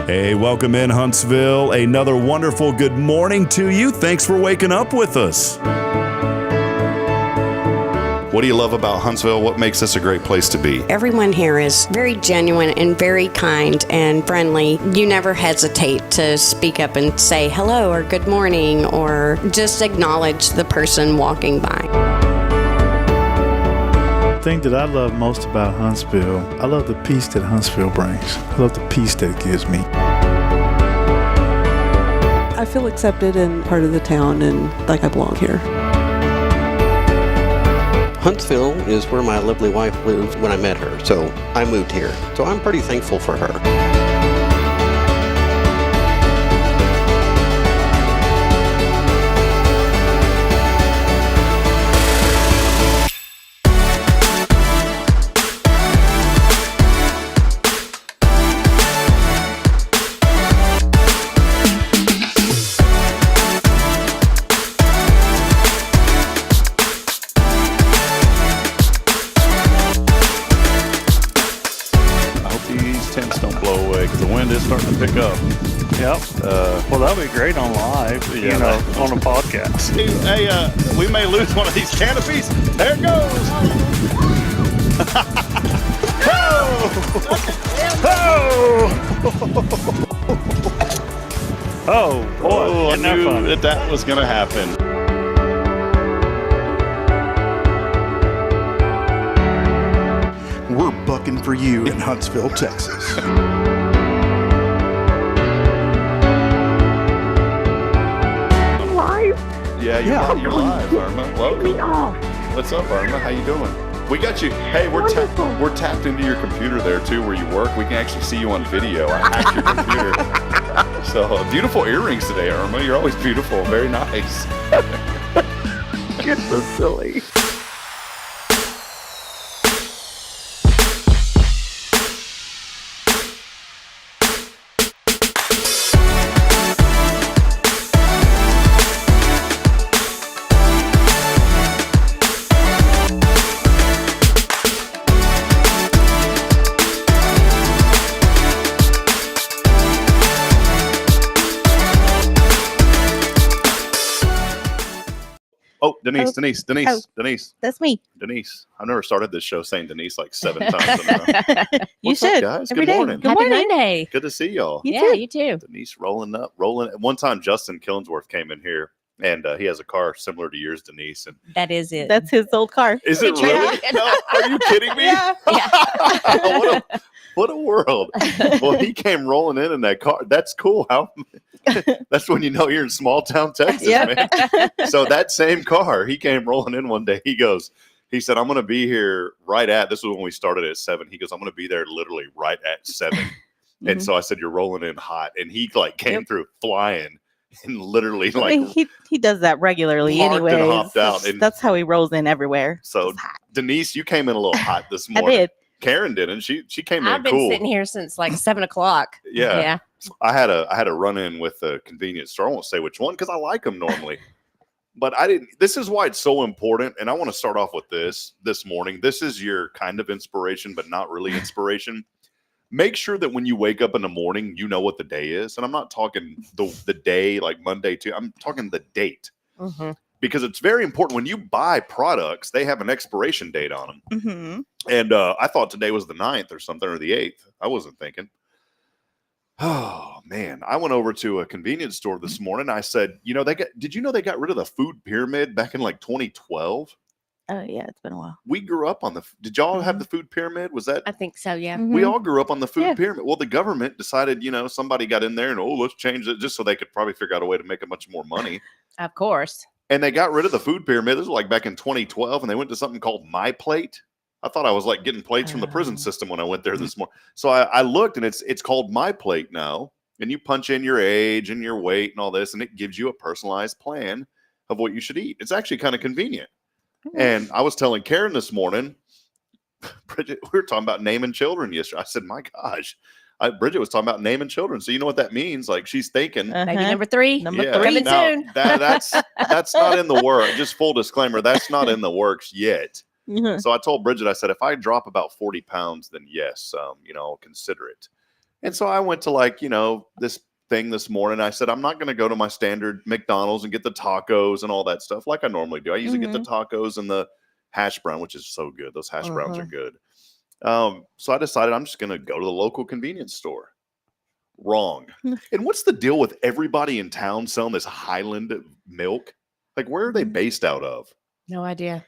Hey, welcome in Huntsville. Another wonderful good morning to you. Thanks for waking up with us. What do you love about Huntsville? What makes this a great place to be? Everyone here is very genuine and very kind and friendly. You never hesitate to speak up and say hello or good morning or just acknowledge the person walking by. The thing that I love most about Huntsville, I love the peace that Huntsville brings. I love the peace that it gives me. I feel accepted and part of the town and like I belong here. Huntsville is where my lovely wife lived when I met her, so I moved here. So I'm pretty thankful for her. Starting to pick up. Yep. Well, that'll be great on live, on a podcast. Hey, we may lose one of these canopies. There it goes. Oh, boy. I knew that was going to happen. We're bucking for you in Huntsville, Texas. Yeah, you're live, Irma. Welcome. What's up, Irma? How you doing? We got you. Hey, we're tapped into your computer there too, where you work. We can actually see you on video. I hacked your computer. So beautiful earrings today, Irma. You're always beautiful. Very nice. You're so silly. Oh, Denise. That's me. Denise. I've never started this show saying Denise like 7 times in a row. You What's should. up, guys? Every Good day. morning. Happy Monday. Good to see y'all. You too. Denise rolling. One time Justin Killingsworth came in here and he has a car similar to yours, Denise. And that is it. That's his old car. is it really? No, are you kidding me? Yeah. What a world. Well, he came rolling in that car. That's cool. That's when you know you're in small town Texas, man. So that same car, he came rolling in one day. He said, I'm going to be here this was when we started at 7. He goes, I'm going to be there literally right at 7. And so I said, you're rolling in hot. And he came through flying. and literally I mean, he does that regularly parked anyway. and hopped out. And That's how he rolls in everywhere. so Denise, you came in a little hot this morning. I did. Karen didn't. She came in I've been cool. sitting here since like 7:00. Yeah. I had a run in with a convenience store. I won't say which one because I like them normally. But I didn't. This is why it's so important. And I want to start off with this morning. This is your kind of inspiration, but not really inspiration. Make sure that when you wake up in the morning, you know what the day is. And I'm not talking the day like Monday to, I'm talking the date. Mm-hmm. Because it's very important when you buy products, they have an expiration date on them. Mm-hmm. And I thought today was the 9th or something, or the 8th. I wasn't thinking. Oh, man. I went over to a convenience store this morning. I said, did you know they got rid of the food pyramid back in like 2012? Oh, yeah, it's been a while. We grew up on did y'all have the food pyramid? Was that? I think so, yeah. We all grew up on the food pyramid. Well, the government decided, somebody got in there and, let's change it just so they could probably figure out a way to make much more money. Of course. And they got rid of the food pyramid. This was like back in 2012, and they went to something called My Plate. I thought I was like getting plates from the prison system when I went there this morning. So I looked, and it's called My Plate now. And you punch in your age and your weight and all this, and it gives you a personalized plan of what you should eat. It's actually kind of convenient. And I was telling Karen this morning, Bridget, we were talking about naming children yesterday. I said, my gosh, Bridget was talking about naming children. So you know what that means? Like she's thinking. Baby number 3. Number 3. Coming now, soon. That's not in the work. Just full disclaimer, that's not in the works yet. Mm-hmm. So I told Bridget, I said, if I drop about 40 pounds, then yes, I'll consider it. And so I went to this thing this morning. I said, I'm not going to go to my standard McDonald's and get the tacos and all that stuff like I normally do. I usually get the tacos and the hash brown, which is so good. Those hash browns are good. So I decided I'm just going to go to the local convenience store. Wrong. And what's the deal with everybody in town selling this Highland milk? Like, where are they based out of? No idea.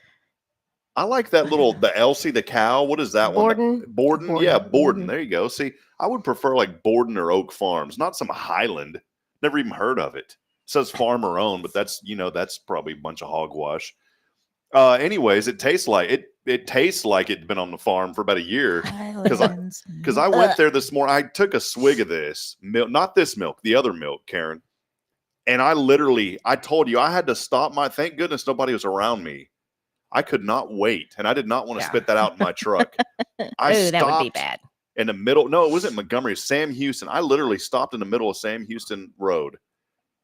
I like that the Elsie, the cow. What is that Borden? one? Borden. Yeah, Borden. There you go. See, I would prefer like Borden or Oak Farms, not some Highland. Never even heard of it. It says farmer owned, but that's probably a bunch of hogwash. Anyways, it tastes like it'd been on the farm for about a year. Because I went there this morning. I took a swig of this milk, not this milk, the other milk, Karen. And I told you I had to stop thank goodness nobody was around me. I could not wait, and I did not want to spit that out in my truck. I stopped that would be bad. in the middle. No, it wasn't Montgomery. It was Sam Houston. I literally stopped in the middle of Sam Houston Road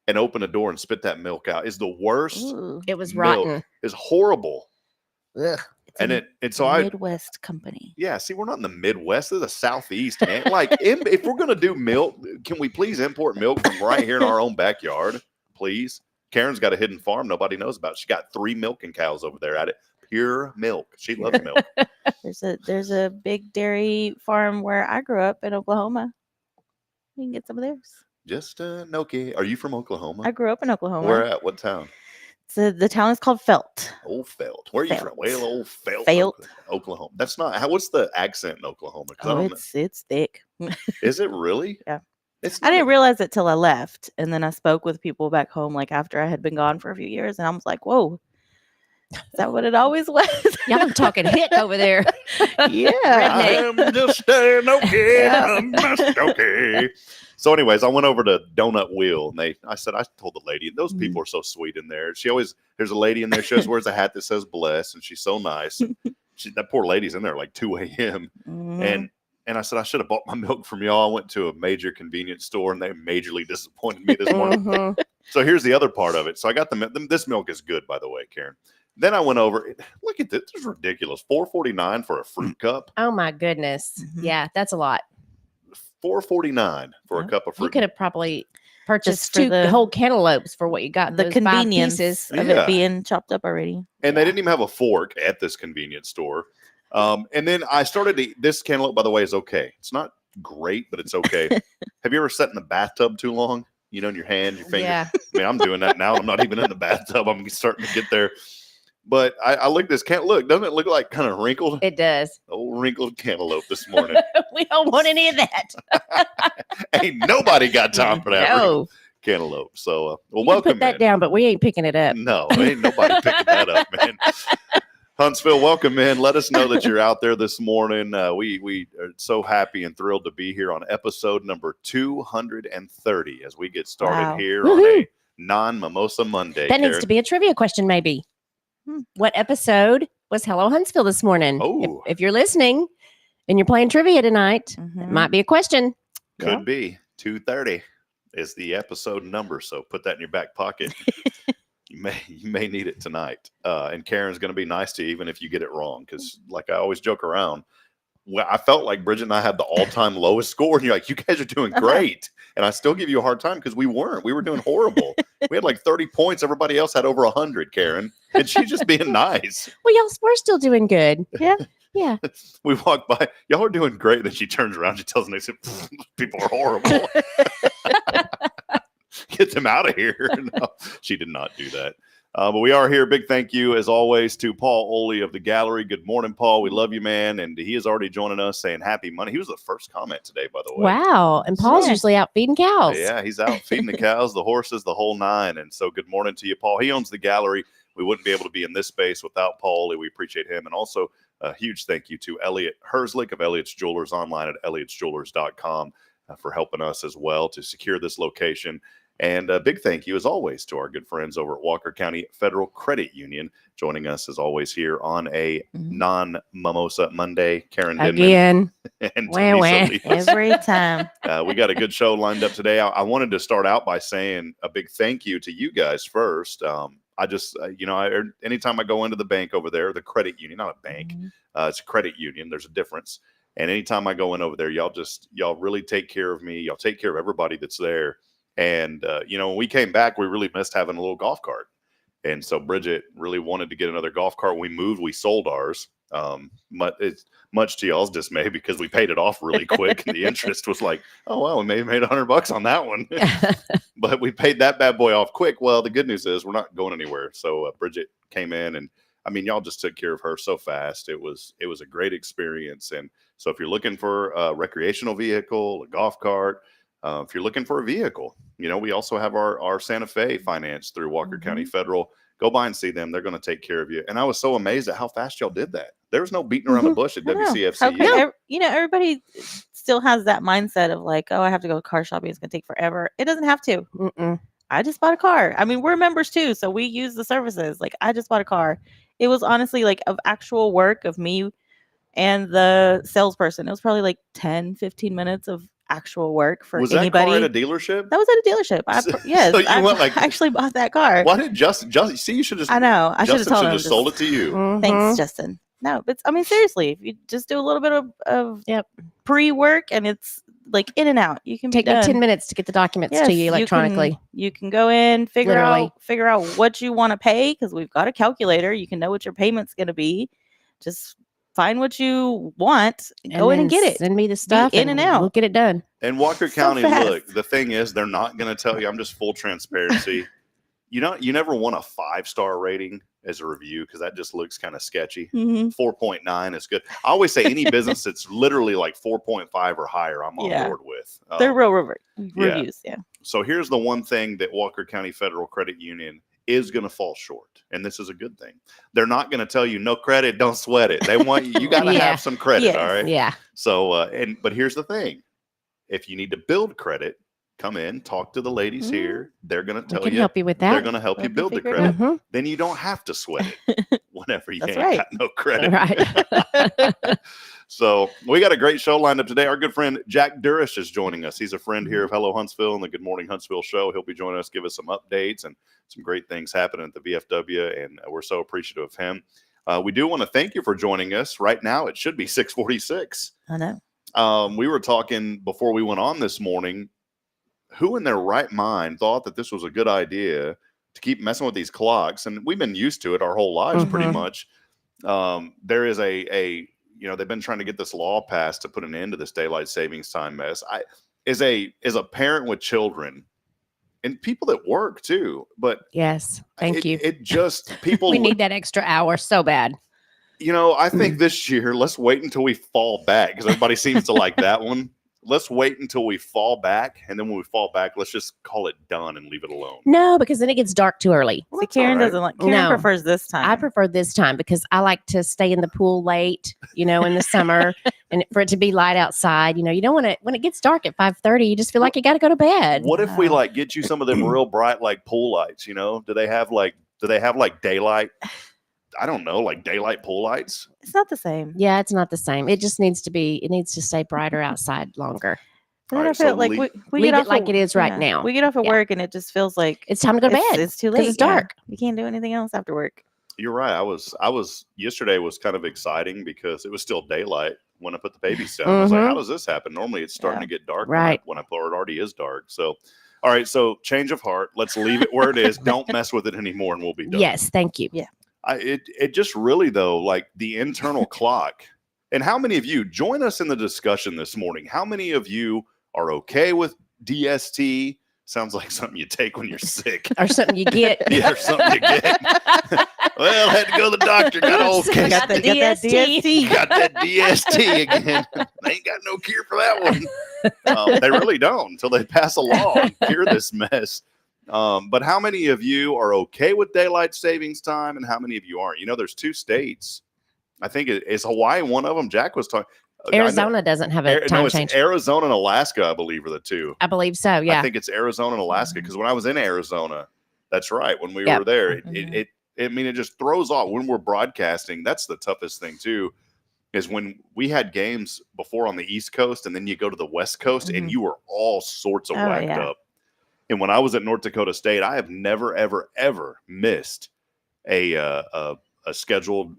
and opened the door and spit that milk out. It's the worst. Ooh. It was milk. rotten. It's horrible. Ugh. It's a Midwest company. Yeah, see, we're not in the Midwest. This is the Southeast, man. Like, if we're going to do milk, can we please import milk from right here in our own backyard, please? Karen's got a hidden farm nobody knows about. She got 3 milking cows over there at it. Pure milk. She loves milk. There's a big dairy farm where I grew up in Oklahoma. You can get some of theirs. Just Noki. Are you from Oklahoma? I grew up in Oklahoma. Where at? What town? So the town is called Felt. Old Felt. Where are you from? Well, old Felt. Felt. Oklahoma. That's not. What's the accent in Oklahoma? It's thick. Is it really? Yeah. I didn't realize it till I left, and then I spoke with people back home, like after I had been gone for a few years, and I was like, "Whoa, is that what it always was?" Y'all talking hick over there. Yeah, I am just an okay. I'm just okay. So, anyways, I went over to Donut Wheel, and I told the lady, those people are so sweet in there. There's a lady in there. She always wears a hat that says "bless," and she's so nice. That poor lady's in there like 2 a.m. And I said, I should have bought my milk from y'all. I went to a major convenience store, and they majorly disappointed me this morning. So here's the other part of it. So I got this milk is good, by the way, Karen. Then I went over. Look at this. This is ridiculous. $4.49 for a fruit cup. Oh my goodness. Yeah, that's a lot. $4.49 for a cup of fruit. You could have probably purchased Just for 2 whole cantaloupes for what you got. The those 5 convenience pieces. of it being chopped up already. And they didn't even have a fork at this convenience store. And then I started to eat. This cantaloupe, by the way, is okay. It's not great, but it's okay. Have you ever sat in the bathtub too long? In your hand, your finger. Yeah. I mean, I'm doing that now. I'm not even in the bathtub. I'm starting to get there. But I look at this cantaloupe. Doesn't it look like kind of wrinkled? It does. Old wrinkled cantaloupe this morning. We don't want any of that. Ain't nobody got time for that No. cantaloupe. So, You welcome. can put that down, but we ain't picking it up. No, ain't nobody picking that up, man. Huntsville, welcome in. Let us know that you're out there this morning. We are so happy and thrilled to be here on episode number 230 as we get started here on a non-Mimosa Monday. That needs to be a trivia question, maybe. What episode was Hello Huntsville this morning? Oh. If you're listening and you're playing trivia tonight, it might be a question. Could be. 230 is the episode number, so put that in your back pocket. You may need it tonight. And Karen's going to be nice to you even if you get it wrong, because like I always joke around, I felt like Bridget and I had the all-time lowest score, and you're like, you guys are doing great. And I still give you a hard time because we weren't. We were doing horrible. We had like 30 points. Everybody else had over 100, Karen. And she's just being nice. Well, y'all, we're still doing good. Yeah. Yeah. We walk by. Y'all are doing great. Then she turns around. She tells me, people are horrible. Get them out of here. No, she did not do that. But we are here. Big thank you, as always, to Paul Oley of the Gallery. Good morning, Paul. We love you, man. And he is already joining us saying happy Monday. He was the first comment today, by the way. Wow. And Paul's usually out feeding cows. Yeah, he's out feeding the cows, the horses, the whole nine. And so good morning to you, Paul. He owns the Gallery. We wouldn't be able to be in this space without Paul Oley. We appreciate him. And also a huge thank you to Elliot Herslick of Elliot's Jewelers online at elliotsjewelers.com for helping us as well to secure this location. And a big thank you, as always, to our good friends over at Walker County Federal Credit Union, joining us, as always, here on a non-Mimosa Monday. Karen Denman Again. and Wah, wah. Every time. we got a good show lined up today. I wanted to start out by saying a big thank you to you guys first. I just, anytime I go into the bank over there, the credit union, not a bank, it's a credit union. There's a difference. And anytime I go in over there, y'all really take care of me. Y'all take care of everybody that's there. And, when we came back, we really missed having a little golf cart. And so Bridget really wanted to get another golf cart. We moved, we sold ours. It's much to y'all's dismay because we paid it off really quick. And the interest was like, oh, well, we may have made $100 on that one. But we paid that bad boy off quick. Well, the good news is we're not going anywhere. So Bridget came in and, y'all just took care of her so fast. It was a great experience. And so if you're looking for a recreational vehicle, a golf cart, if you're looking for a vehicle, we also have our Santa Fe financed through Walker County Federal. Go by and see them. They're going to take care of you. And I was so amazed at how fast y'all did that. There was no beating around the bush at WCFC. Everybody still has that mindset of like, oh, I have to go car shopping. It's going to take forever. It doesn't have to. I just bought a car. We're members too. So we use the services. Like I just bought a car. It was honestly like of actual work of me and the salesperson. It was probably like 10, 15 minutes of actual work for was anybody. Was that car at a dealership? That was at a dealership. Yes, so I actually bought that car. Why did Justin? See, you should just. I know. I should have told him. Just sold it to you. Thanks, Justin. No, but seriously, if you just do a little bit of pre-work and it's like in and out, you can take me 10 minutes to get the documents to you electronically. You can go in, figure out what you want to pay because we've got a calculator. You can know what your payment's going to be. Just find what you want, go in and get it. Send me the stuff in and out. We'll get it done. And Walker County, look, the thing is, they're not going to tell you. I'm just full transparency. You never want a 5-star rating as a review because that just looks kind of sketchy. 4.9 is good. I always say any business that's literally like 4.5 or higher, I'm on board with. They're real reviews. Yeah. So here's the one thing that Walker County Federal Credit Union is going to fall short. And this is a good thing. They're not going to tell you no credit, don't sweat it. They want you got to have some credit. All right. Yeah. So, but here's the thing. If you need to build credit, come in, talk to the ladies here. They're going to tell you. Help you with that. They're going to help you build the credit. Then you don't have to sweat it whenever you ain't got no credit. Right. So we got a great show lined up today. Our good friend Jack Durish is joining us. He's a friend here of Hello Huntsville and the Good Morning Huntsville show. He'll be joining us, give us some updates and some great things happening at the VFW, and we're so appreciative of him. We do want to thank you for joining us. Right now, it should be 6:46. I know. We were talking before we went on this morning. Who in their right mind thought that this was a good idea to keep messing with these clocks? And we've been used to it our whole lives pretty much. There is they've been trying to get this law passed to put an end to this daylight savings time mess. As a parent with children and people that work too, but yes, thank you. It just people we need that extra hour so bad. I think this year, let's wait until we fall back because everybody seems to like that one. let's wait until we fall back, and then when we fall back, let's just call it done and leave it alone. No, because then it gets dark too early. See, Karen doesn't like. Karen prefers this time. I prefer this time because I like to stay in the pool late, in the summer, and for it to be light outside. You don't want to, when it gets dark at 5:30, you just feel like you got to go to bed. What if we get you some of them real bright pool lights? Do they have daylight? I don't know, daylight pool lights. It's not the same. Yeah, it's not the same. It just needs to stay brighter outside longer. Then I feel like we leave get it like it is right now. We get off of work and it just feels like it's time to go to bed. It's too late. It's dark. We can't do anything else after work. You're right. Yesterday was kind of exciting because it was still daylight when I put the babies down. I was like, how does this happen? Normally it's starting to get dark right when I put it already is dark. So, all right. So change of heart. Let's leave it where it is. Don't mess with it anymore and we'll be done. Yes. Thank you. Yeah. It just really, though, the internal clock. And how many of you join us in the discussion this morning? How many of you are okay with DST? Sounds like something you take when you're sick. Or something you get. Yeah, or something you get. Well, had to go to the doctor. Got the DST. Got that DST again. They ain't got no cure for that one. They really don't until they pass a law and cure this mess. But how many of you are okay with daylight savings time and how many of you aren't? There's 2 states. I think is Hawaii one of them. Jack was talking. Arizona doesn't have a time change. Arizona and Alaska, I believe, are the 2. I believe so, yeah. I think it's Arizona and Alaska because when I was in Arizona, that's right. When we were there, it just throws off when we're broadcasting. That's the toughest thing, too, is when we had games before on the East Coast and then you go to the West Coast and you were all sorts of whacked up. And when I was at North Dakota State, I have never, ever, ever missed a scheduled,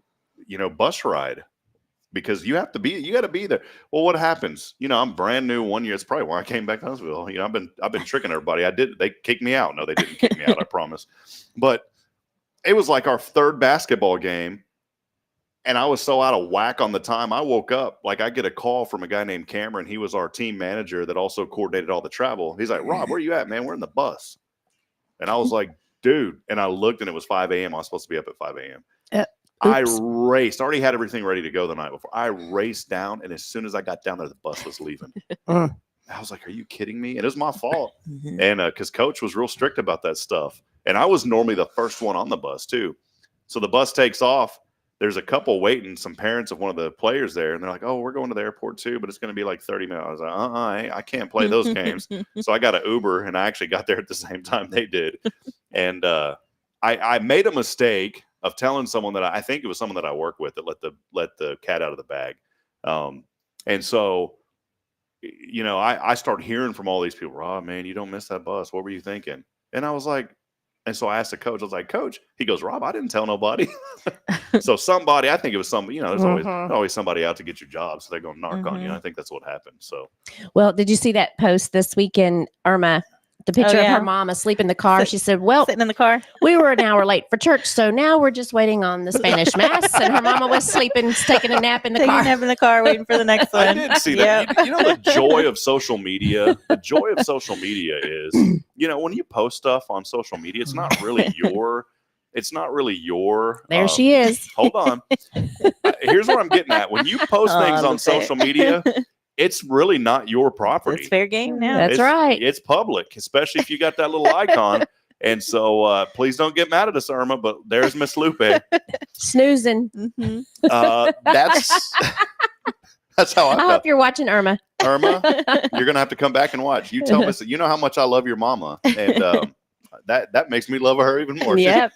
bus ride because you got to be there. Well, what happens? I'm brand new 1 year. It's probably why I came back to Huntsville. I've been tricking everybody. They kicked me out. No, they didn't kick me out. I promise. But it was like our 3rd basketball game. And I was so out of whack on the time. I woke up, I get a call from a guy named Cameron. He was our team manager that also coordinated all the travel. He's like, Rob, where you at, man? We're in the bus. And I was like, dude. And I looked and it was 5 a.m. I was supposed to be up at 5 a.m. I raced. I already had everything ready to go the night before. I raced down. And as soon as I got down there, the bus was leaving. I was like, are you kidding me? And it was my fault. And because Coach was real strict about that stuff. And I was normally the first one on the bus, too. So the bus takes off. There's a couple waiting, some parents of one of the players there, and they're like, oh, we're going to the airport too, but it's going to be 30 minutes. I was like, I can't play those games. So I got an Uber, and I actually got there at the same time they did. And I made a mistake of telling someone that I think it was someone that I work with that let the cat out of the bag. And so, I started hearing from all these people, Rob, man, you don't miss that bus. What were you thinking? And I was like, and so I asked the coach, I was like, Coach, he goes, Rob, I didn't tell nobody. So somebody, I think it was somebody, there's always somebody out to get your job. So they're going to narc on you. I think that's what happened. So, well, did you see that post this weekend, Irma? The picture of her mom asleep in the car. She said, well, sitting in the car. We were an hour late for church. So now we're just waiting on the Spanish mass. And her mama was sleeping, taking a nap in the car. Taking a nap in the car, waiting for the next one. I did see that. The joy of social media. The joy of social media is, when you post stuff on social media, it's not really your. There she is. Hold on. Here's what I'm getting at. When you post things on social media, it's really not your property. It's fair game now. That's right. It's public, especially if you got that little icon. And so please don't get mad at us, Irma, but there's Miss Lupe. Snoozing. That's how I hope you're watching, Irma. Irma, you're going to have to come back and watch. You tell me, you know how much I love your mama. And that makes me love her even more. Yep.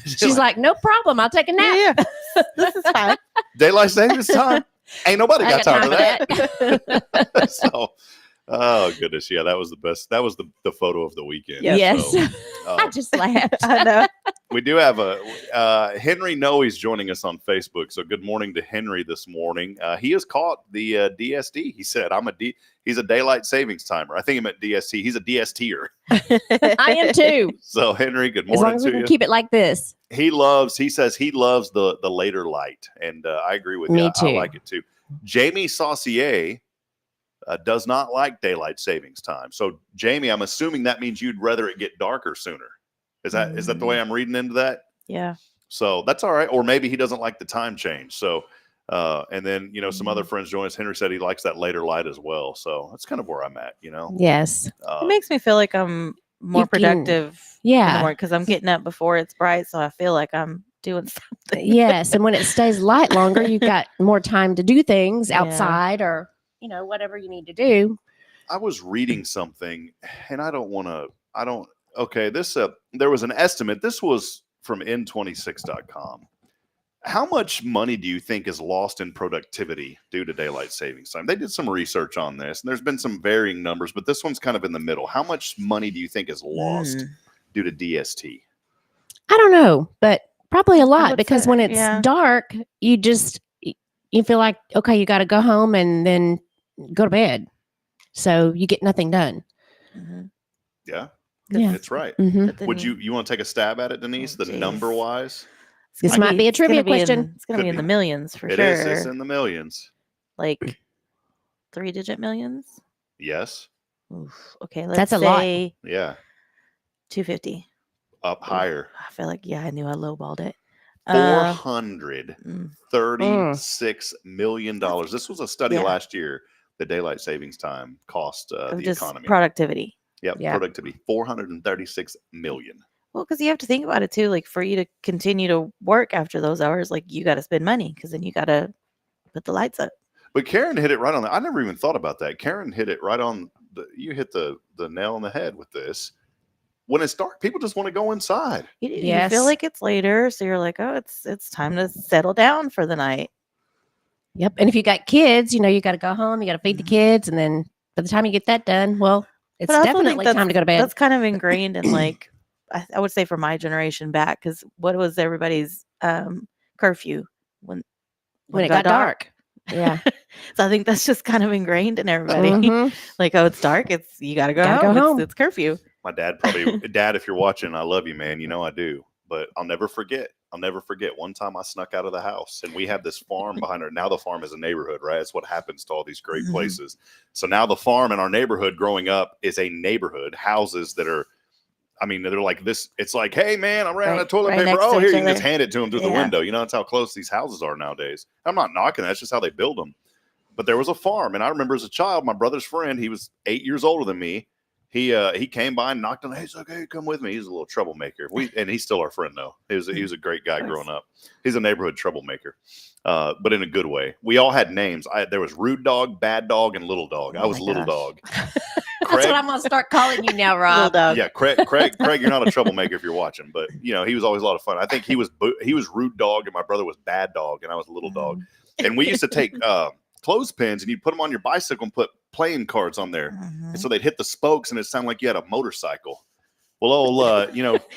She's like, no problem. I'll take a nap. Yeah. This is fine. Daylight savings time. Ain't nobody got time for that. So, oh goodness, yeah, that was the best. That was the photo of the weekend. Yes, so, I just laughed. I know. We do have Henry Noe's joining us on Facebook. So good morning to Henry this morning. He has caught the DST. He said, he's a daylight savings timer. I think he meant DST. He's a DSTer. I am too. So Henry, good morning. As long as we can keep it like this. He says he loves the later light. And I agree with you. Me too. I like it too. Jamie Saucier does not like daylight savings time. So Jamie, I'm assuming that means you'd rather it get darker sooner. Is that the way I'm reading into that? Yeah. So that's all right. Or maybe he doesn't like the time change. So And then, you know, some other friends join us. Henry said he likes that later light as well. So that's kind of where I'm at, you know? Yes. It makes me feel like I'm more You can- productive Yeah. because I'm getting up before it's bright. So I feel like I'm doing something. Yes. And when it stays light longer, you've got more time to do things Yeah. outside or, you know, whatever you need to do. I was reading something, and there was an estimate. This was from N26.com. How much money do you think is lost in productivity due to daylight savings time? They did some research on this, and there's been some varying numbers, but this one's kind of in the middle. How much money do you think is lost due to DST? I don't know, but probably a lot would because say- when it's yeah. dark, you feel like, okay, you got to go home and then go to bed. So you get nothing done. Mhm. Yeah, Yeah. it's right. Mhm. But then Would you want to take a stab at it, Denise? Oh, the geez. number wise, It's This gonna might be a it's gonna trivia be in- question. It's going Could to be in be. the millions for it sure. is. It's in the millions. Like 3-digit millions. Yes. Oof. Okay, let's That's a lot. say Yeah. 250. Up higher. I feel like I knew I lowballed it. $436 million. This was a study Yeah. last year. The daylight savings time cost Of the just economy. productivity. Yep, Yeah. productivity. 436 million. Well, because you have to think about it too. Like for you to continue to work after those hours, like you got to spend money because then you got to put the lights up. But Karen hit it right on. I never even thought about that. Karen hit it right on. You hit the nail on the head with this. When it's dark, people just want to go inside. You Yes. feel like it's later, so you're like, oh, it's time to settle down for the night. Yep. And if you got kids, you know, you got to go home, you got to feed the kids. And then by the time you get that done, well, it's But I also think definitely time to go to bed. That's kind of ingrained in like I would say for my generation back, because what was everybody's curfew when When it got dark. Yeah. So I think that's just kind of ingrained in everybody. Mhm. Like, oh, it's dark. It's you got to go Gotta home. go home. It's curfew. My dad Dad, if you're watching, I love you, man. You know I do. But I'll never forget. One time I snuck out of the house, and we have this farm behind her. Now the farm is a neighborhood, right? It's what happens to all these great Mhm. places. So now the farm in our neighborhood growing up is a neighborhood. Houses that are, I mean, they're like this. It's like, hey, man, I ran out of toilet right paper. next Oh, to here, each you can just other. hand it to them through the Yeah. window. You know, that's how close these houses are nowadays. I'm not knocking that. That's just how they build them. But there was a farm, and I remember as a child, my brother's friend, he was 8 years older than me. He came by and knocked on. He's like, "Hey, come with me." He's a little troublemaker. And he's still our friend though. He was a great guy growing up. He's a neighborhood troublemaker, but in a good way. We all had names. There was Rude Dog, Bad Dog, and Little Dog. I Oh was my Little gosh. Dog. That's what I'm going to start calling you now, Little Rob. dog. Yeah, Craig, you're not a troublemaker if you're watching, but you know he was always a lot of fun. I think he was Rude Dog, and my brother was Bad Dog, and I was Little Dog. And we used to take clothespins and you'd put them on your bicycle and put playing cards on there. Mhm. And so they'd hit the spokes and it sounded like you had a motorcycle. Well,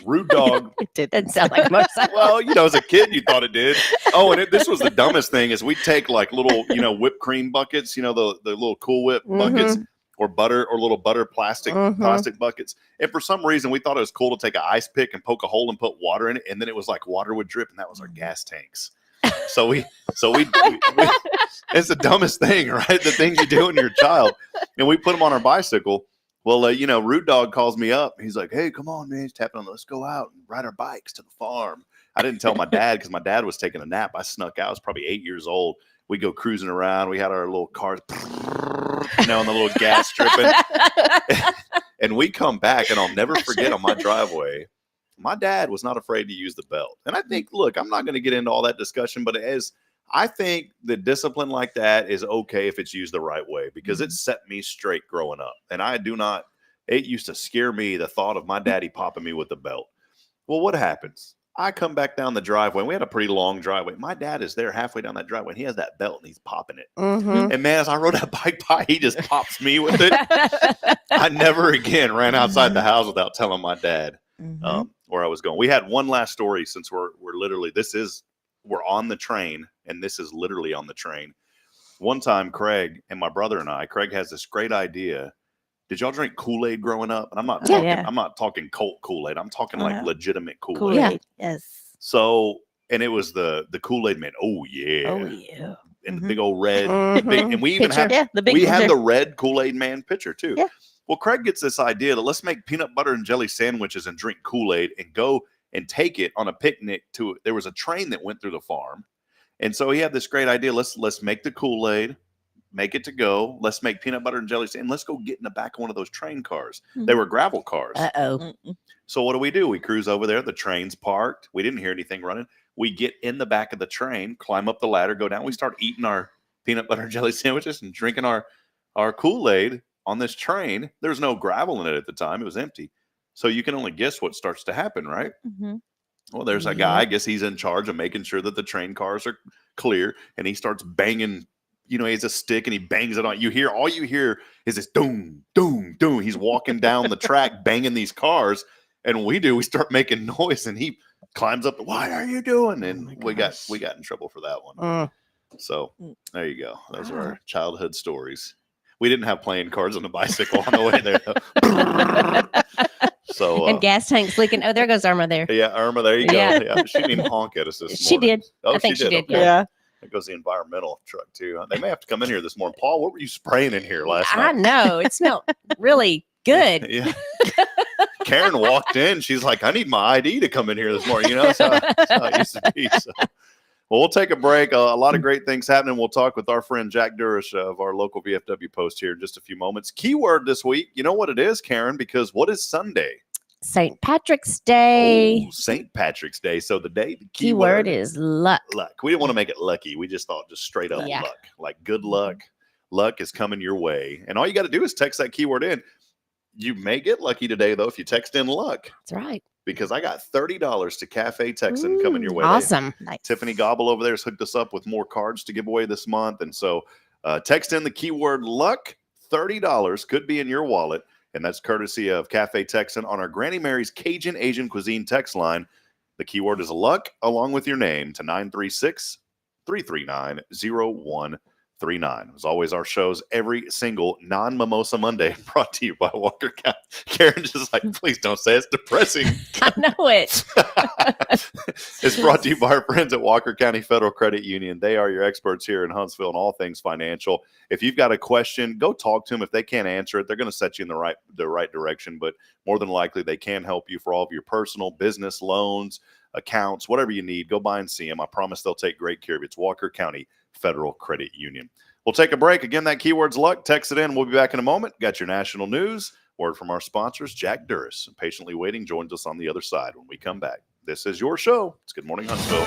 Rude Dog. It did. Doesn't sound like a motorcycle. Well, as a kid, you thought it did. Oh, and this was the dumbest thing is we'd take like little, whipped cream buckets, the little Cool Whip buckets or little butter plastic buckets. And for some reason, we thought it was cool to take an ice pick and poke a hole and put water in it. And then it was like water would drip and that was our gas tanks. So we it's the dumbest thing, right? The things you do when you're a child. And we put them on our bicycle. Well, Rude Dog calls me up. He's like, "Hey, come on, man." He's tapping on, "Let's go out and ride our bikes to the farm." I didn't tell my dad because my dad was taking a nap. I snuck out. I was probably 8 years old. We go cruising around. We had our little cars, and the little gas dripping. And we come back, and I'll never forget on my driveway, my dad was not afraid to use the belt. And I think, look, I'm not going to get into all that discussion, but I think the discipline like that is okay if it's used the right way because it set me straight growing up. And it used to scare me, the thought of my daddy popping me with the belt. Well, what happens? I come back down the driveway. And we had a pretty long driveway. My dad is there halfway down that driveway and he has that belt and he's popping it. Mhm. And man, as I rode that bike by, he just pops me with it. I never again ran outside the house without telling my dad where I was going. We had one last story since we're literally, we're on the train and this is literally on the train. One time, Craig and my brother and Craig has this great idea. Did y'all drink Kool-Aid growing up? And I'm not talking Colt Kool-Aid. I'm talking like legitimate Kool-Aid. Kool-Aid. Yes. So, and it was the Kool-Aid man. Oh yeah. Oh yeah. And the big old red, and we even Picture. have The big we had picture. the red Kool-Aid man picture too. Yeah. Well, Craig gets this idea that let's make peanut butter and jelly sandwiches and drink Kool-Aid and go and take it on a picnic there was a train that went through the farm And so he had this great idea. Let's make the Kool-Aid, make it to go. Let's make peanut butter and jelly, and let's go get in the back of one of those train cars. They were gravel cars. So what do? We cruise over there. The train's parked. We didn't hear anything running. We get in the back of the train, climb up the ladder, go down. We start eating our peanut butter and jelly sandwiches and drinking our Kool-Aid on this train. There's no gravel in it at the time. It was empty. So you can only guess what starts to happen, right? Well, there's a guy, I guess he's in charge of making sure that the train cars are clear, and he starts banging, he has a stick and he bangs it on. All you hear is this doom, doom, doom. He's walking down the track banging these cars, and we start making noise, and he climbs up. What are you doing? And we got in trouble for that one. So there you go. Those are our childhood stories. We didn't have playing cards on the bicycle on the way there. So and gas tanks leaking. Oh, there goes Irma there. Yeah, Irma, there you go. Yeah. She didn't even honk at us this She morning. did. Oh, I think she did. Okay. Yeah. There goes the environmental truck too. They may have to come in here this morning. Paul, what were you spraying in here last I night? know. It smelled really good. Yeah. Karen walked in. She's like, I need my ID to come in here this morning. That's how it used to be. So. Well, we'll take a break. A lot of great things happening. We'll talk with our friend Jack Durish of our local VFW Post here in just a few moments. Keyword this week. You know what it is, Karen? Because what is Sunday? St. Patrick's Day. Oh, St. Patrick's Day. So the keyword is luck. Luck. We didn't want to make it lucky. We just thought just straight up luck. Like good luck. Luck is coming your way. And all you got to do is text that keyword in. You may get lucky today, though, if you text in luck. That's right. Because I got $30 to Cafe Texan coming your way. Awesome. Nice. Tiffany Gobble over there has hooked us up with more cards to give away this month. And so text in the keyword luck. $30 could be in your wallet. And that's courtesy of Cafe Texan on our Granny Mary's Cajun Asian Cuisine text line. The keyword is luck along with your name to 936-339-0139. As always, our shows every single non-Mimosa Monday brought to you by Walker County. Karen's just like, please don't say it's depressing. I know it. It's brought to you by our friends at Walker County Federal Credit Union. They are your experts here in Huntsville on all things financial. If you've got a question, go talk to them. If they can't answer it, they're going to set you in the right direction. But more than likely, they can help you for all of your personal business loans, accounts, whatever you need. Go by and see them. I promise they'll take great care of you. It's Walker County Federal Credit Union. We'll take a break. Again, that keyword's luck. Text it in. We'll be back in a moment. Got your national news. Word from our sponsors. Jack Durish, patiently waiting, joins us on the other side when we come back. This is your show. It's Good Morning Huntsville.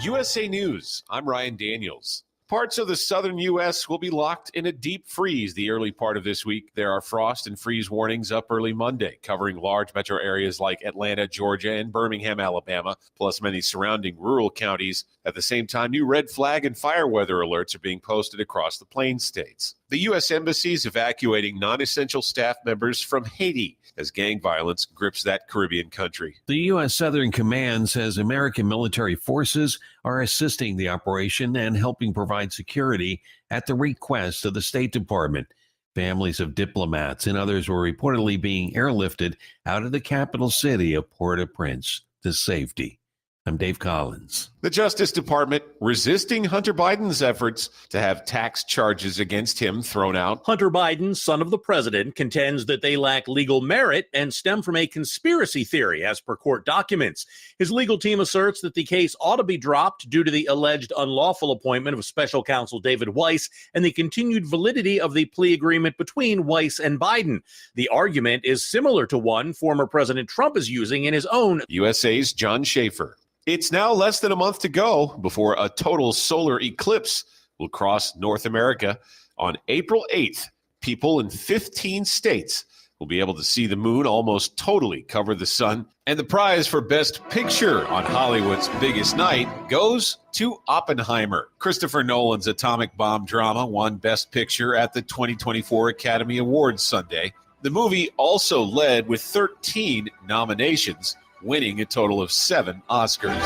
USA News. I'm Ryan Daniels. Parts of the southern U.S. will be locked in a deep freeze the early part of this week. There are frost and freeze warnings up early Monday, covering large metro areas like Atlanta, Georgia, and Birmingham, Alabama, plus many surrounding rural counties. At the same time, new red flag and fire weather alerts are being posted across the Plains states. The U.S. Embassy is evacuating non-essential staff members from Haiti as gang violence grips that Caribbean country. The U.S. Southern Command says American military forces are assisting the operation and helping provide security at the request of the State Department. Families of diplomats and others were reportedly being airlifted out of the capital city of Port-au-Prince to safety. I'm Dave Collins. The Justice Department resisting Hunter Biden's efforts to have tax charges against him thrown out. Hunter Biden, son of the president, contends that they lack legal merit and stem from a conspiracy theory, as per court documents. His legal team asserts that the case ought to be dropped due to the alleged unlawful appointment of special counsel David Weiss and the continued validity of the plea agreement between Weiss and Biden. The argument is similar to one former President Trump is using in his own. USA's John Schaefer. It's now less than a month to go before a total solar eclipse will cross North America. On April 8th, people in 15 states will be able to see the moon almost totally cover the sun. And the prize for Best Picture on Hollywood's biggest night goes to Oppenheimer. Christopher Nolan's atomic bomb drama won Best Picture at the 2024 Academy Awards Sunday. The movie also led with 13 nominations, winning a total of 7 Oscars.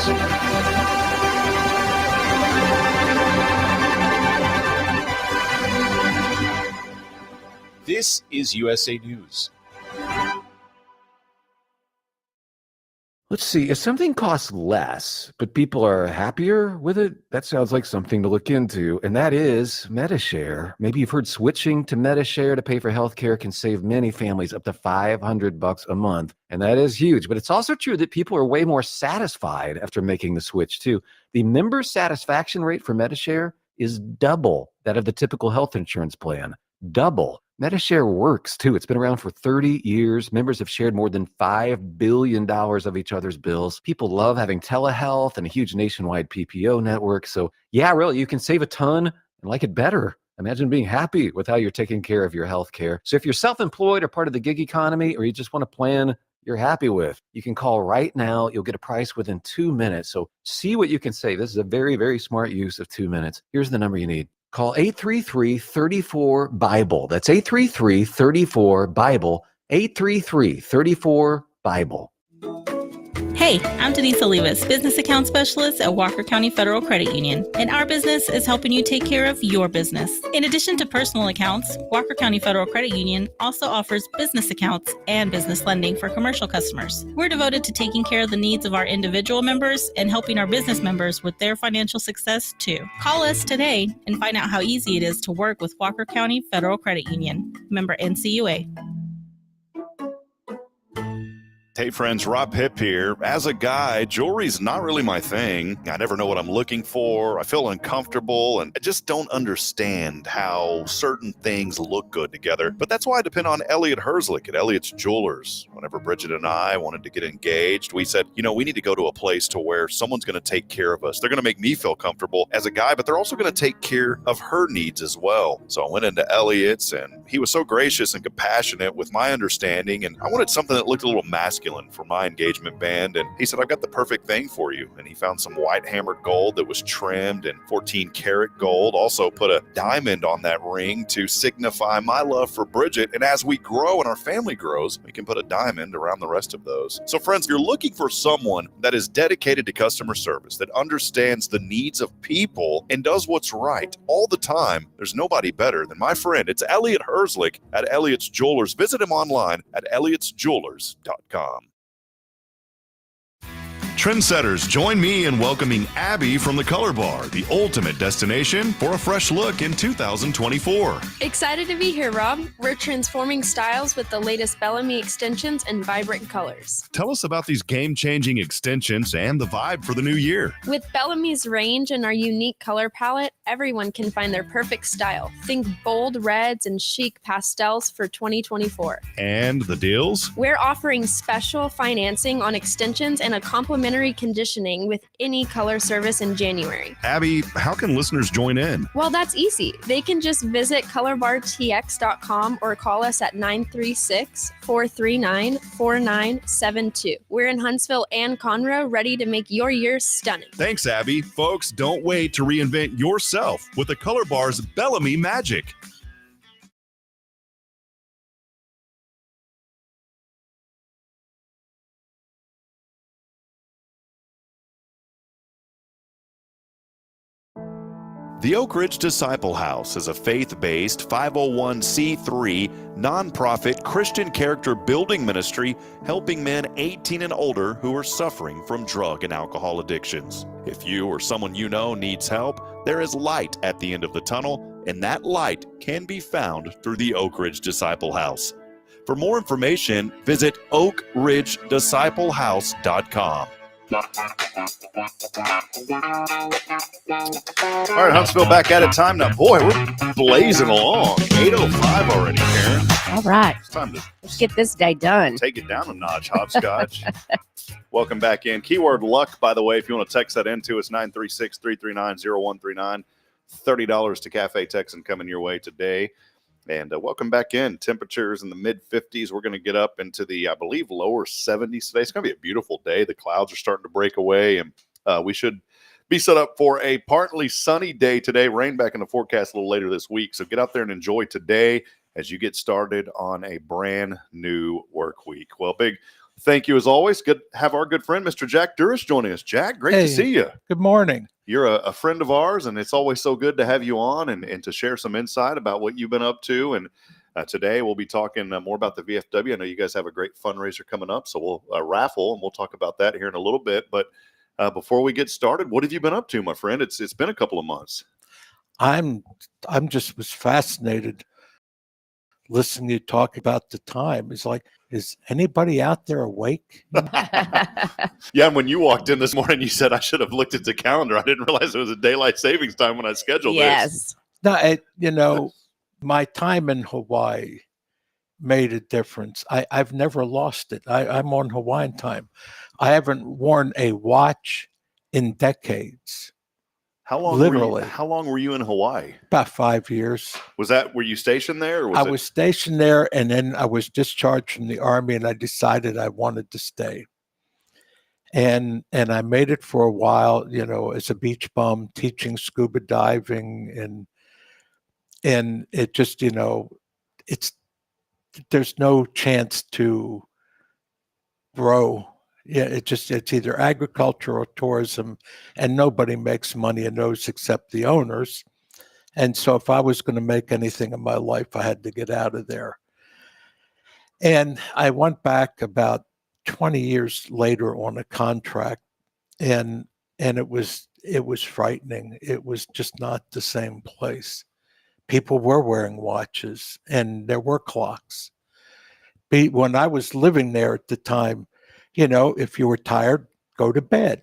This is USA News. Let's see. If something costs less, but people are happier with it, that sounds like something to look into. And that is MediShare. Maybe you've heard switching to MediShare to pay for healthcare can save many families up to $500 a month. And that is huge. But it's also true that people are way more satisfied after making the switch, too. The member satisfaction rate for MediShare is double that of the typical health insurance plan. Double. MediShare works, too. It's been around for 30 years. Members have shared more than $5 billion of each other's bills. People love having telehealth and a huge nationwide PPO network. So, yeah, really, you can save a ton and like it better. Imagine being happy with how you're taking care of your health care. So if you're self-employed or part of the gig economy, or you just want a plan you're happy with, you can call right now. You'll get a price within 2 minutes. So see what you can save. This is a very, very smart use of 2 minutes. Here's the number you need. Call 833-34-BIBLE. That's 833-34-BIBLE. 833-34-BIBLE. Hey, I'm Denise Olivas, Business Account Specialist at Walker County Federal Credit Union, and our business is helping you take care of your business. In addition to personal accounts, Walker County Federal Credit Union also offers business accounts and business lending for commercial customers. We're devoted to taking care of the needs of our individual members and helping our business members with their financial success, too. Call us today and find out how easy it is to work with Walker County Federal Credit Union. Member NCUA. Hey friends, Rob Hip here. As a guy, jewelry's not really my thing. I never know what I'm looking for. I feel uncomfortable, and I just don't understand how certain things look good together. But that's why I depend on Elliot Herzlich at Elliot's Jewelers. Whenever Bridget and I wanted to get engaged, we said, we need to go to a place to where someone's going to take care of us. They're going to make me feel comfortable as a guy, but they're also going to take care of her needs as well. So I went into Elliot's, and he was so gracious and compassionate with my understanding, and I wanted something that looked a little masculine for my engagement band, and he said, I've got the perfect thing for you. And he found some white hammered gold that was trimmed in 14 karat gold, also put a diamond on that ring to signify my love for Bridget. And as we grow and our family grows, we can put a diamond around the rest of those. So friends, if you're looking for someone that is dedicated to customer service, that understands the needs of people and does what's right all the time, there's nobody better than my friend. It's Elliot Herzlich at Elliot's Jewelers. Visit him online at elliotsjewelers.com. Trendsetters, join me in welcoming Abby from the Color Bar, the ultimate destination for a fresh look in 2024. Excited to be here, Rob. We're transforming styles with the latest Bellamy extensions and vibrant colors. Tell us about these game-changing extensions and the vibe for the new year. With Bellamy's range and our unique color palette, everyone can find their perfect style. Think bold reds and chic pastels for 2024. And the deals? We're offering special financing on extensions and a complimentary conditioning with any color service in January. Abby, how can listeners join in? Well, that's easy. They can just visit colorbartx.com or call us at 936-439-4972. We're in Huntsville and Conroe, ready to make your year stunning. Thanks, Abby. Folks, don't wait to reinvent yourself with the Color Bar's Bellamy magic. The Oak Ridge Disciple House is a faith-based 501c3 nonprofit Christian character building ministry helping men 18 and older who are suffering from drug and alcohol addictions. If you or someone you know needs help, there is light at the end of the tunnel, and that light can be found through the Oak Ridge Disciple House. For more information, visit oakridgedisciplehouse.com. All right, Huntsville back at it. Time now. Boy, we're blazing along. 8:05 already, Karen. All right. It's time to Let's get this day done. Take it down a notch, hopscotch. Welcome back in. Keyword luck, by the way, if you want to text that into us, 936-339-0139. $30 to Cafe Texan coming your way today. And welcome back in. Temperatures in the mid-50s. We're going to get up into the, I believe, lower 70s today. It's going to be a beautiful day. The clouds are starting to break away, and we should be set up for a partly sunny day today. Rain back in the forecast a little later this week. So get out there and enjoy today as you get started on a brand new work week. Well, big thank you as always. Good to have our good friend, Mr. Jack Durish, joining us. Jack, great to see you. Good morning. You're a friend of ours, and it's always so good to have you on and to share some insight about what you've been up to. And Today, we'll be talking more about the VFW. I know you guys have a great fundraiser coming up, so we'll raffle, and we'll talk about that here in a little bit. But before we get started, what have you been up to, my friend? It's been a couple of months. I'm just was fascinated listening to you talk about the time. It's like, is anybody out there awake? Yeah, and when you walked in this morning, you said I should have looked at the calendar. I didn't realize it was a daylight savings time when I scheduled this. No, my time in Hawaii made a difference. I've never lost it. I'm on Hawaiian time. I haven't worn a watch in decades. How long? Literally. How long were you in Hawaii? About 5 years. Were you stationed there? Or I was stationed there, and then I was discharged from the Army, and I decided I wanted to stay. And I made it for a while, as a beach bum, teaching scuba diving, and it just, there's no chance to grow. Yeah, it's either agriculture or tourism, and nobody makes money in those except the owners. And so if I was going to make anything in my life, I had to get out of there. And I went back about 20 years later on a contract, and it was frightening. It was just not the same place. People were wearing watches, and there were clocks. When I was living there at the time, if you were tired, go to bed.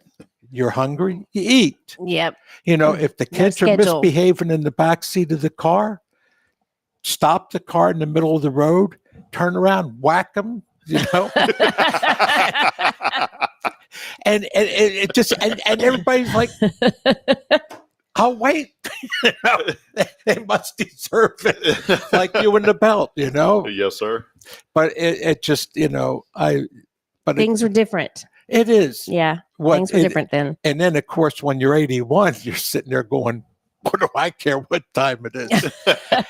You're hungry, you eat. Yep. If the kids are misbehaving in the back seat of the car, stop the car in the middle of the road, turn around, whack them. And it just and everybody's like, I'll wait. They must deserve it, like you in the belt, Yes, sir. But it just, things are different. It is. Yeah, things were different then. And then, of course, when you're 81, you're sitting there going, what do I care what time it is?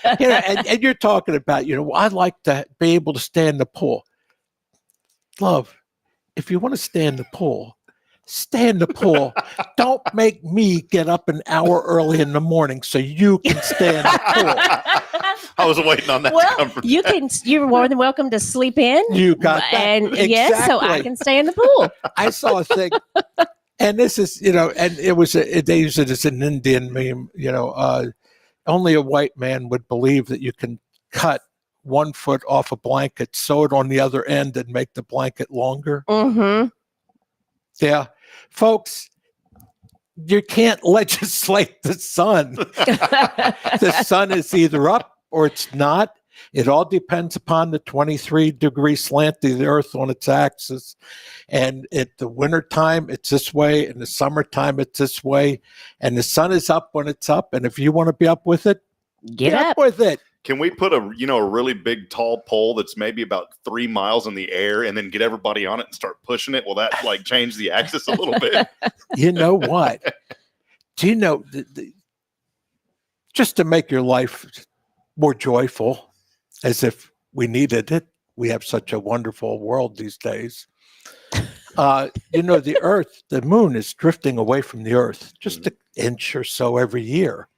And you're talking about, I'd like to be able to stay in the pool. Love, if you want to stay in the pool, stay in the pool. Don't make me get up an hour early in the morning so you can stay in the pool. I was waiting on that. Well, you're more than welcome to sleep in. You got that. And exactly. Yes, so I can stay in the pool. I saw a thing, and this is, and it was, they use it as an Indian meme, only a white man would believe that you can cut 1 foot off a blanket, sew it on the other end, and make the blanket longer. Mm-hmm. Yeah. Folks, you can't legislate the sun. The sun is either up or it's not. It all depends upon the 23-degree slant of the earth on its axis. And at the wintertime, it's this way. In the summertime, it's this way. And the sun is up when it's up. And if you want to be up with it, get up with it. Can we put a really big tall pole that's maybe about 3 miles in the air and then get everybody on it and start pushing it? Will that change the axis a little bit? You know what? Do you know, just to make your life more joyful, as if we needed it, we have such a wonderful world these days. The earth, the moon is drifting away from the earth just an inch or so every year.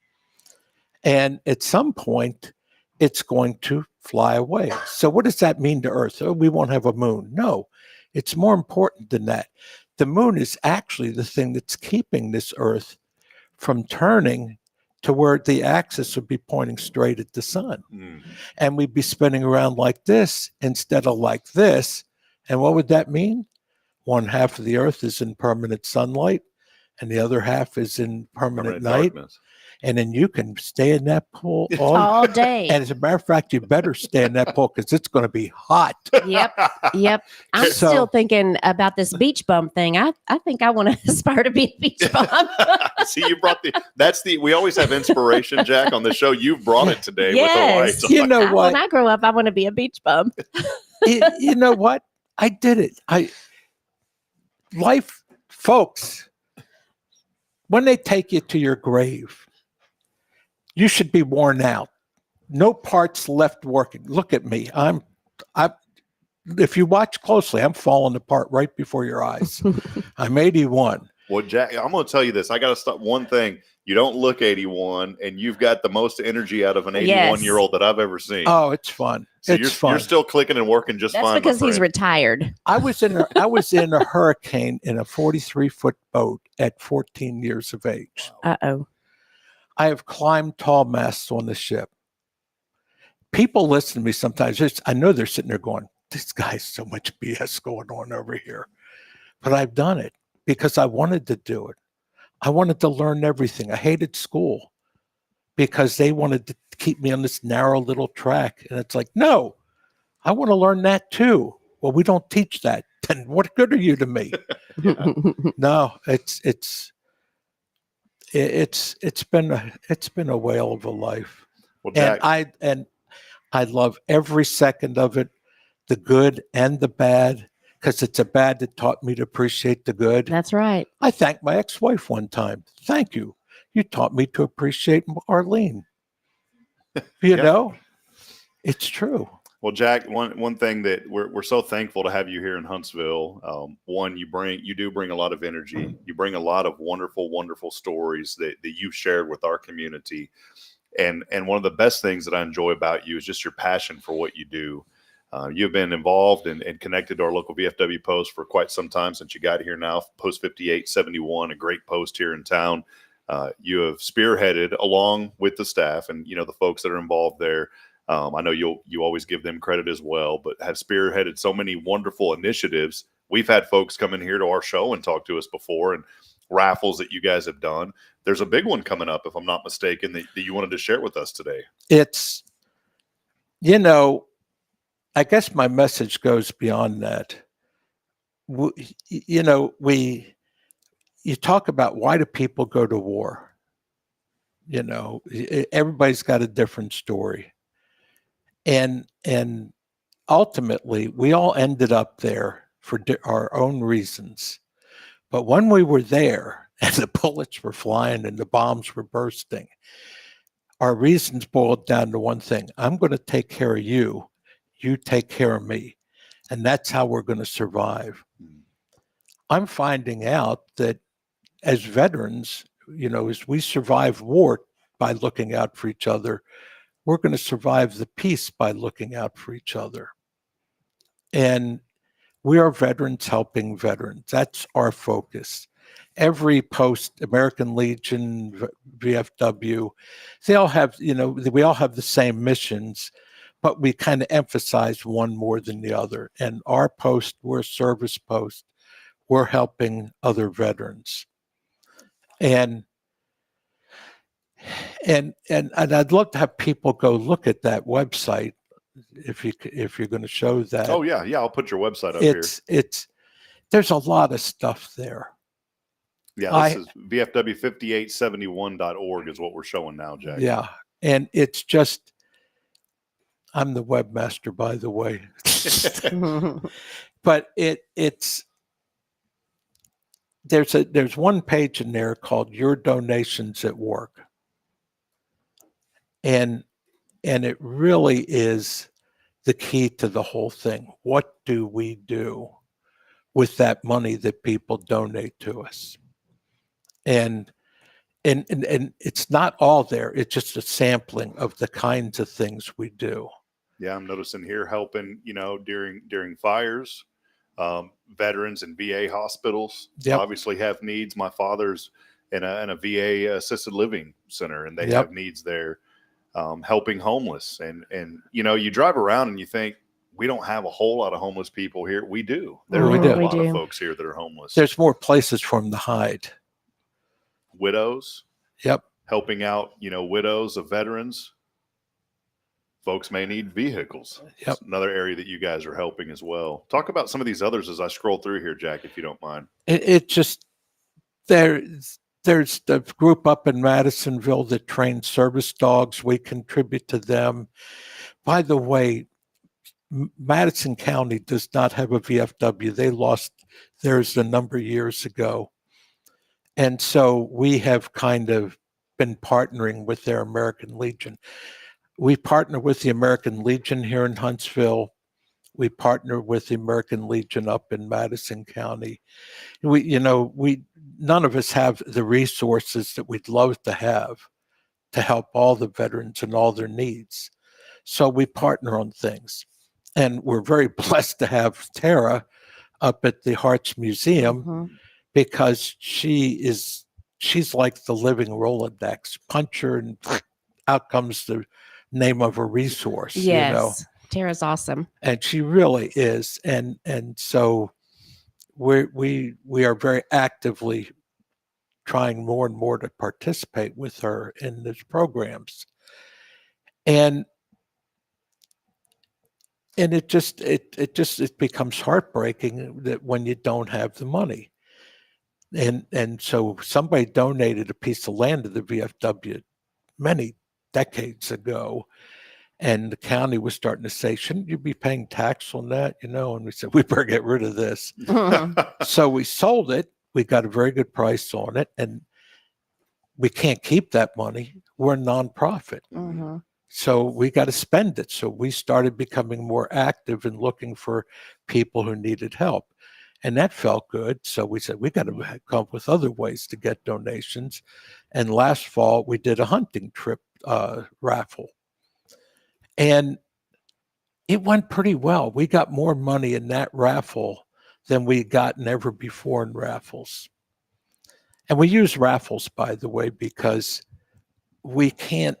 And at some point, it's going to fly away. So what does that mean to Earth? Oh, we won't have a moon. No, it's more important than that. The moon is actually the thing that's keeping this Earth from turning to where the axis would be pointing straight at the sun. And we'd be spinning around like this instead of like this. And what would that mean? One half of the Earth is in permanent sunlight, and the other half is in permanent night. Darkness. And then you can stay in that pool all day. And as a matter of fact, you better stay in that pool because it's going to be hot. Yep. I'm still thinking about this beach bum thing. I think I want to aspire to be a beach bum. See, you brought we always have inspiration, Jack, on the show. You've brought it today yes. with the You know what? When I grow up, I want to be a beach bum. You know what? I did it. Life, folks, when they take you to your grave, you should be worn out. No parts left working. Look at me. If you watch closely, I'm falling apart right before your eyes. I'm 81. Well, Jack, I'm going to tell you this. I got to stop one thing. You don't look 81, and you've got the most energy out of an 81-year-old that I've ever seen. Oh, it's fun. So it's fun. You're still clicking and working just That's fine. because my he's friend. retired. I was in a hurricane in a 43-foot boat at 14 years of age. Uh-oh. I have climbed tall masts on the ship. People listen to me sometimes. I know they're sitting there going, this guy's so much BS going on over here. But I've done it because I wanted to do it. I wanted to learn everything. I hated school because they wanted to keep me on this narrow little track. And it's like, no, I want to learn that too. Well, we don't teach that. Then what good are you to me? No, it's been a whale of a life. Well, Jack, and I love every second of it, the good and the bad, because it's a bad that taught me to appreciate the good. That's right. I thanked my ex-wife one time. Thank you. You taught me to appreciate Arlene. You know, it's true. Well, Jack, one thing that we're so thankful to have you here in Huntsville. One, you do bring a lot of energy. You bring a lot of wonderful, wonderful stories that you've shared with our community. And one of the best things that I enjoy about you is just your passion for what you do. You've been involved and connected to our local VFW Post for quite some time since you got here now. Post 5871, a great post here in town. You have spearheaded along with the staff and, the folks that are involved there. I know you always give them credit as well, but have spearheaded so many wonderful initiatives. We've had folks come in here to our show and talk to us before, and raffles that you guys have done. There's a big one coming up, if I'm not mistaken, that you wanted to share with us today. It's, I guess my message goes beyond that. You talk about why do people go to war? Everybody's got a different story. And ultimately, we all ended up there for our own reasons. But when we were there and the bullets were flying and the bombs were bursting, our reasons boiled down to one thing. I'm going to take care of you. You take care of me. And that's how we're going to survive. I'm finding out that as veterans, as we survive war by looking out for each other, we're going to survive the peace by looking out for each other. And we are veterans helping veterans. That's our focus. Every post, American Legion, VFW, they all have, we all have the same missions, but we kind of emphasize one more than the other. And our post, we're a service post. We're helping other veterans. And I'd love to have people go look at that website if you're going to show that. Oh yeah, I'll put your website up here. There's a lot of stuff there. Yeah, this is VFW5871.org is what we're showing now, Jack. Yeah, and it's just, I'm the webmaster, by the way. But there's one page in there called Your Donations at Work. And it really is the key to the whole thing. What do we do with that money that people donate to us? And it's not all there. It's just a sampling of the kinds of things we do. Yeah, I'm noticing here helping, during fires, veterans and VA hospitals obviously have needs. My father's in a VA assisted living center, and they have needs there. Helping homeless, and you drive around and you think we don't have a whole lot of homeless people here. We do. There are a lot of folks here that are homeless. There's more places for them to hide. Widows. Yep. Helping out, widows of veterans. Folks may need vehicles. Yep. It's another area that you guys are helping as well. Talk about some of these others as I scroll through here, Jack, if you don't mind. It just there's the group up in Madisonville that trains service dogs. We contribute to them. By the way, Madison County does not have a VFW. They lost theirs a number of years ago. And so we have kind of been partnering with their American Legion. We partner with the American Legion here in Huntsville. We partner with the American Legion up in Madison County. None of us have the resources that we'd love to have to help all the veterans and all their needs. So we partner on things. And we're very blessed to have Tara up at the Hearts Museum because she's like the living Rolodex. Punch her and out comes the name of a resource. Yes. Tara's awesome. And she really is. And so we are very actively trying more and more to participate with her in these programs. And it becomes heartbreaking that when you don't have the money. And so somebody donated a piece of land to the VFW many decades ago. And the county was starting to say, shouldn't you be paying tax on that? And we said, we better get rid of this. So we sold it. We got a very good price on it. And we can't keep that money. We're a nonprofit. So we got to spend it. So we started becoming more active and looking for people who needed help. And that felt good. So we said, we got to come up with other ways to get donations. And last fall, we did a hunting trip raffle. And it went pretty well. We got more money in that raffle than we gotten ever before in raffles. And we use raffles, by the way, because we can't,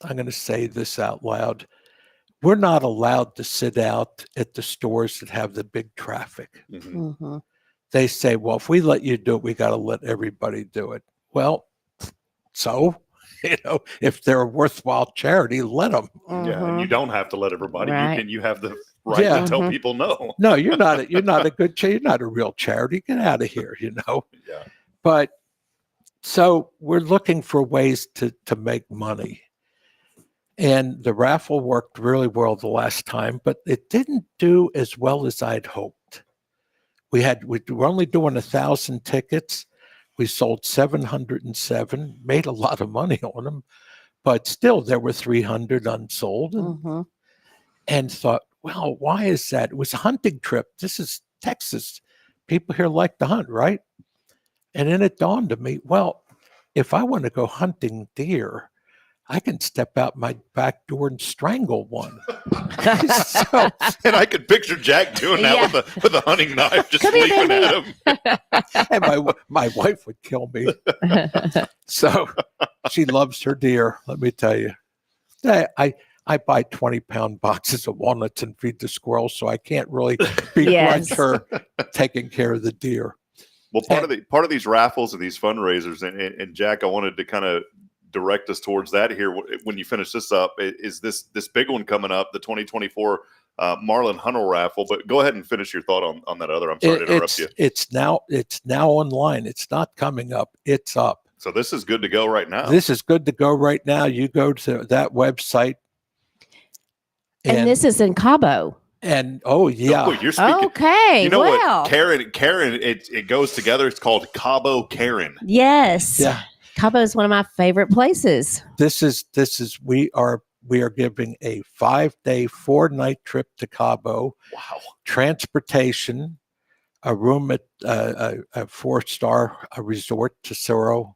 I'm going to say this out loud, we're not allowed to sit out at the stores that have the big traffic. They say, well, if we let you do it, we got to let everybody do it. Well, so... if they're a worthwhile charity, let them. Yeah, and you don't have to let everybody. Right. You have the right to tell people no. No, you're not a good charity. You're not a real charity. Get out of here, Yeah. But so we're looking for ways to make money. And the raffle worked really well the last time, but it didn't do as well as I'd hoped. We were only doing 1,000 tickets. We sold 707, made a lot of money on them, but still there were 300 unsold. And thought, well, why is that? It was a hunting trip. This is Texas. People here like to hunt, right? And then it dawned on me, well, if I want to go hunting deer, I can step out my back door and strangle one. And I could picture Jack doing that with a hunting knife, just leaping at him. And my wife would kill me. So she loves her deer, let me tell you. I buy 20-pound boxes of walnuts and feed the squirrels, so I can't really begrudge her taking care of the deer. Well, part of these raffles and these fundraisers, and Jack, I wanted to kind of direct us towards that here when you finish this up, is this big one coming up, the 2024 Marlin Hunter raffle. But go ahead and finish your thought on that other. I'm sorry to interrupt you. It's now online. It's not coming up. It's up. So this is good to go right now. This is good to go right now. You go to that website. And this is in Cabo. And you're speaking. Okay. You know what, Karen, it goes together. It's called Cabo Karen. Yes. Yeah. Cabo is one of my favorite places. We are giving a 5-day, 4-night trip to Cabo. Wow. Transportation, a room at a 4-star resort, Tesoro,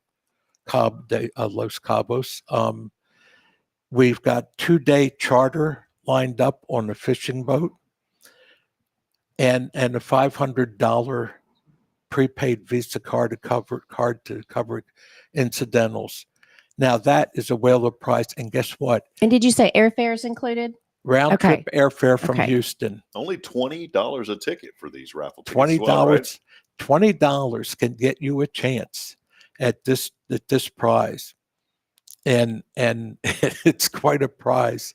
Los Cabos. We've got 2-day charter lined up on a fishing boat, and a $500 prepaid Visa card to cover incidentals. Now that is a whale of price, and guess what? And did you say airfare is included? Round trip airfare from Houston. Only $20 a ticket for these raffle tickets. $20. $20 can get you a chance at this prize, and it's quite a prize.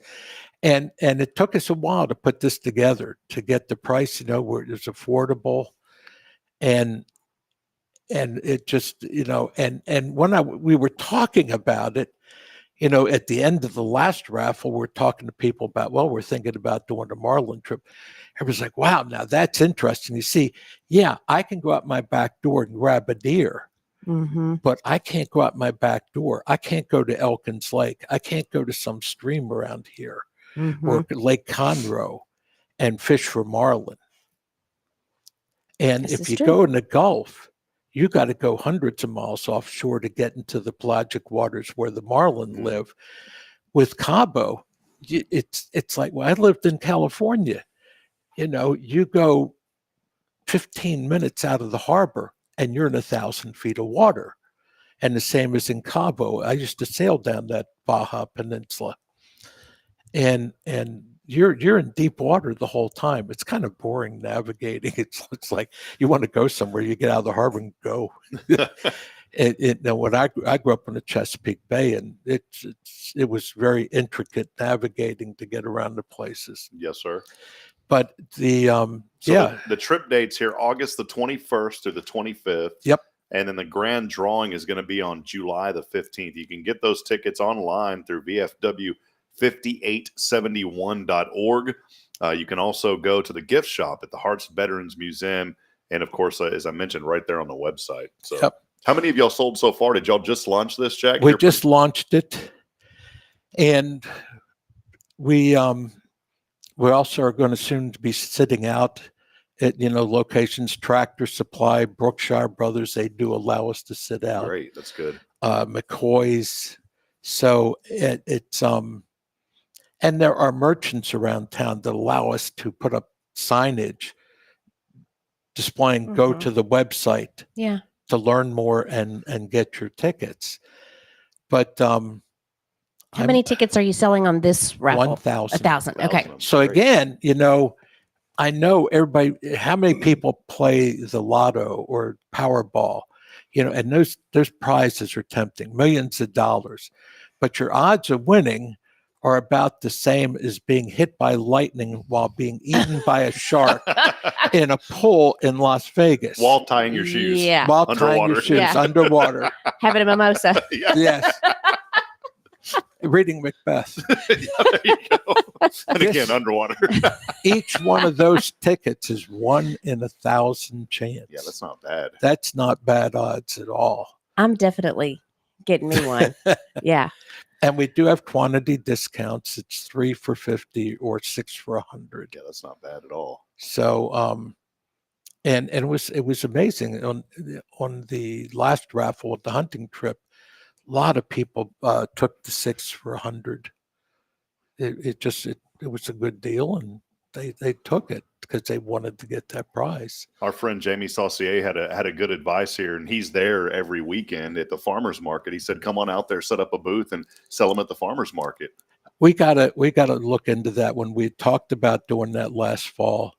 And it took us a while to put this together, to get the price, where it's affordable, and it just, and when we were talking about it, at the end of the last raffle, we're talking to people about, well, we're thinking about doing a Marlin trip. Everybody's like, wow, now that's interesting. You see, I can go out my back door and grab a deer, but I can't go out my back door. I can't go to Elkins Lake. I can't go to some stream around here. or Lake Conroe and fish for marlin. And if you go in the Gulf, you got to go hundreds of miles offshore to get into the pelagic waters where the marlin live. With Cabo, it's like, well, I lived in California. You know, you go 15 minutes out of the harbor and you're in 1,000 feet of water. And the same as in Cabo. I used to sail down that Baja Peninsula. And you're in deep water the whole time. It's kind of boring navigating. It's like you want to go somewhere, you get out of the harbor and go. When I grew up in the Chesapeake Bay, and it was very intricate navigating to get around the places. Yes, sir. But the trip dates here, August the 21st through the 25th. Yep. And then the grand drawing is going to be on July the 15th. You can get those tickets online through VFW 5871.org. You can also go to the gift shop at the Harts Veterans Museum. And of course, as I mentioned, right there on the website. So how many of y'all sold so far? Did y'all just launch this, Jack? We just launched it. And we also are going to soon be sitting out at, locations, Tractor Supply, Brookshire Brothers. They do allow us to sit out. Great. That's good. McCoy's. So it's and there are merchants around town that allow us to put up signage displaying go to the website to learn more and get your tickets. But how many tickets are you selling on this raffle? 1,000. 1,000. Okay. So again, I know everybody, how many people play the lotto or Powerball, and those prizes are tempting, millions of dollars, but your odds of winning are about the same as being hit by lightning while being eaten by a shark in a pool in Las Vegas. While tying your shoes. Yeah. While underwater. tying your shoes underwater. Having a mimosa. Yes. Reading Macbeth. There you go. And again, underwater. Each one of those tickets is 1 in 1,000 chance. Yeah, that's not bad. That's not bad odds at all. I'm definitely getting me one. Yeah. And we do have quantity discounts. It's 3 for $50 or 6 for $100. Yeah, that's not bad at all. So, and it was amazing on the last raffle at the hunting trip. A lot of people took the 6 for $100. It was a good deal, and they took it because they wanted to get that prize. Our friend Jamie Saucier had a good advice here, and he's there every weekend at the farmers market. He said, "Come on out there, set up a booth, and sell them at the farmers market." We gotta look into that. When we talked about doing that last fall,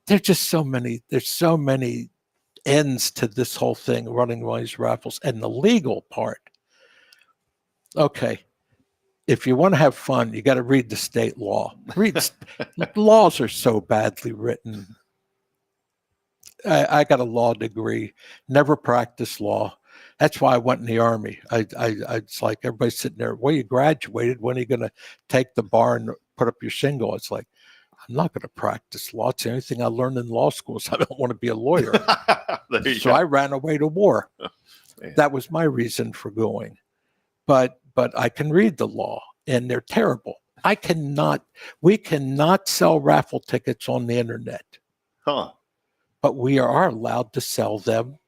there's just so many. There's so many ends to this whole thing, running these raffles, and the legal part. Okay. If you want to have fun, you got to read the state law. Laws are so badly written. I got a law degree, never practiced law. That's why I went in the Army. It's like everybody's sitting there, well, you graduated. When are you going to take the bar and put up your shingle? It's like, I'm not going to practice law. It's the only thing I learned in law school, so I don't want to be a lawyer. So I ran away to war. That was my reason for going. But I can read the law, and they're terrible. We cannot sell raffle tickets on the internet. Huh. But we are allowed to sell them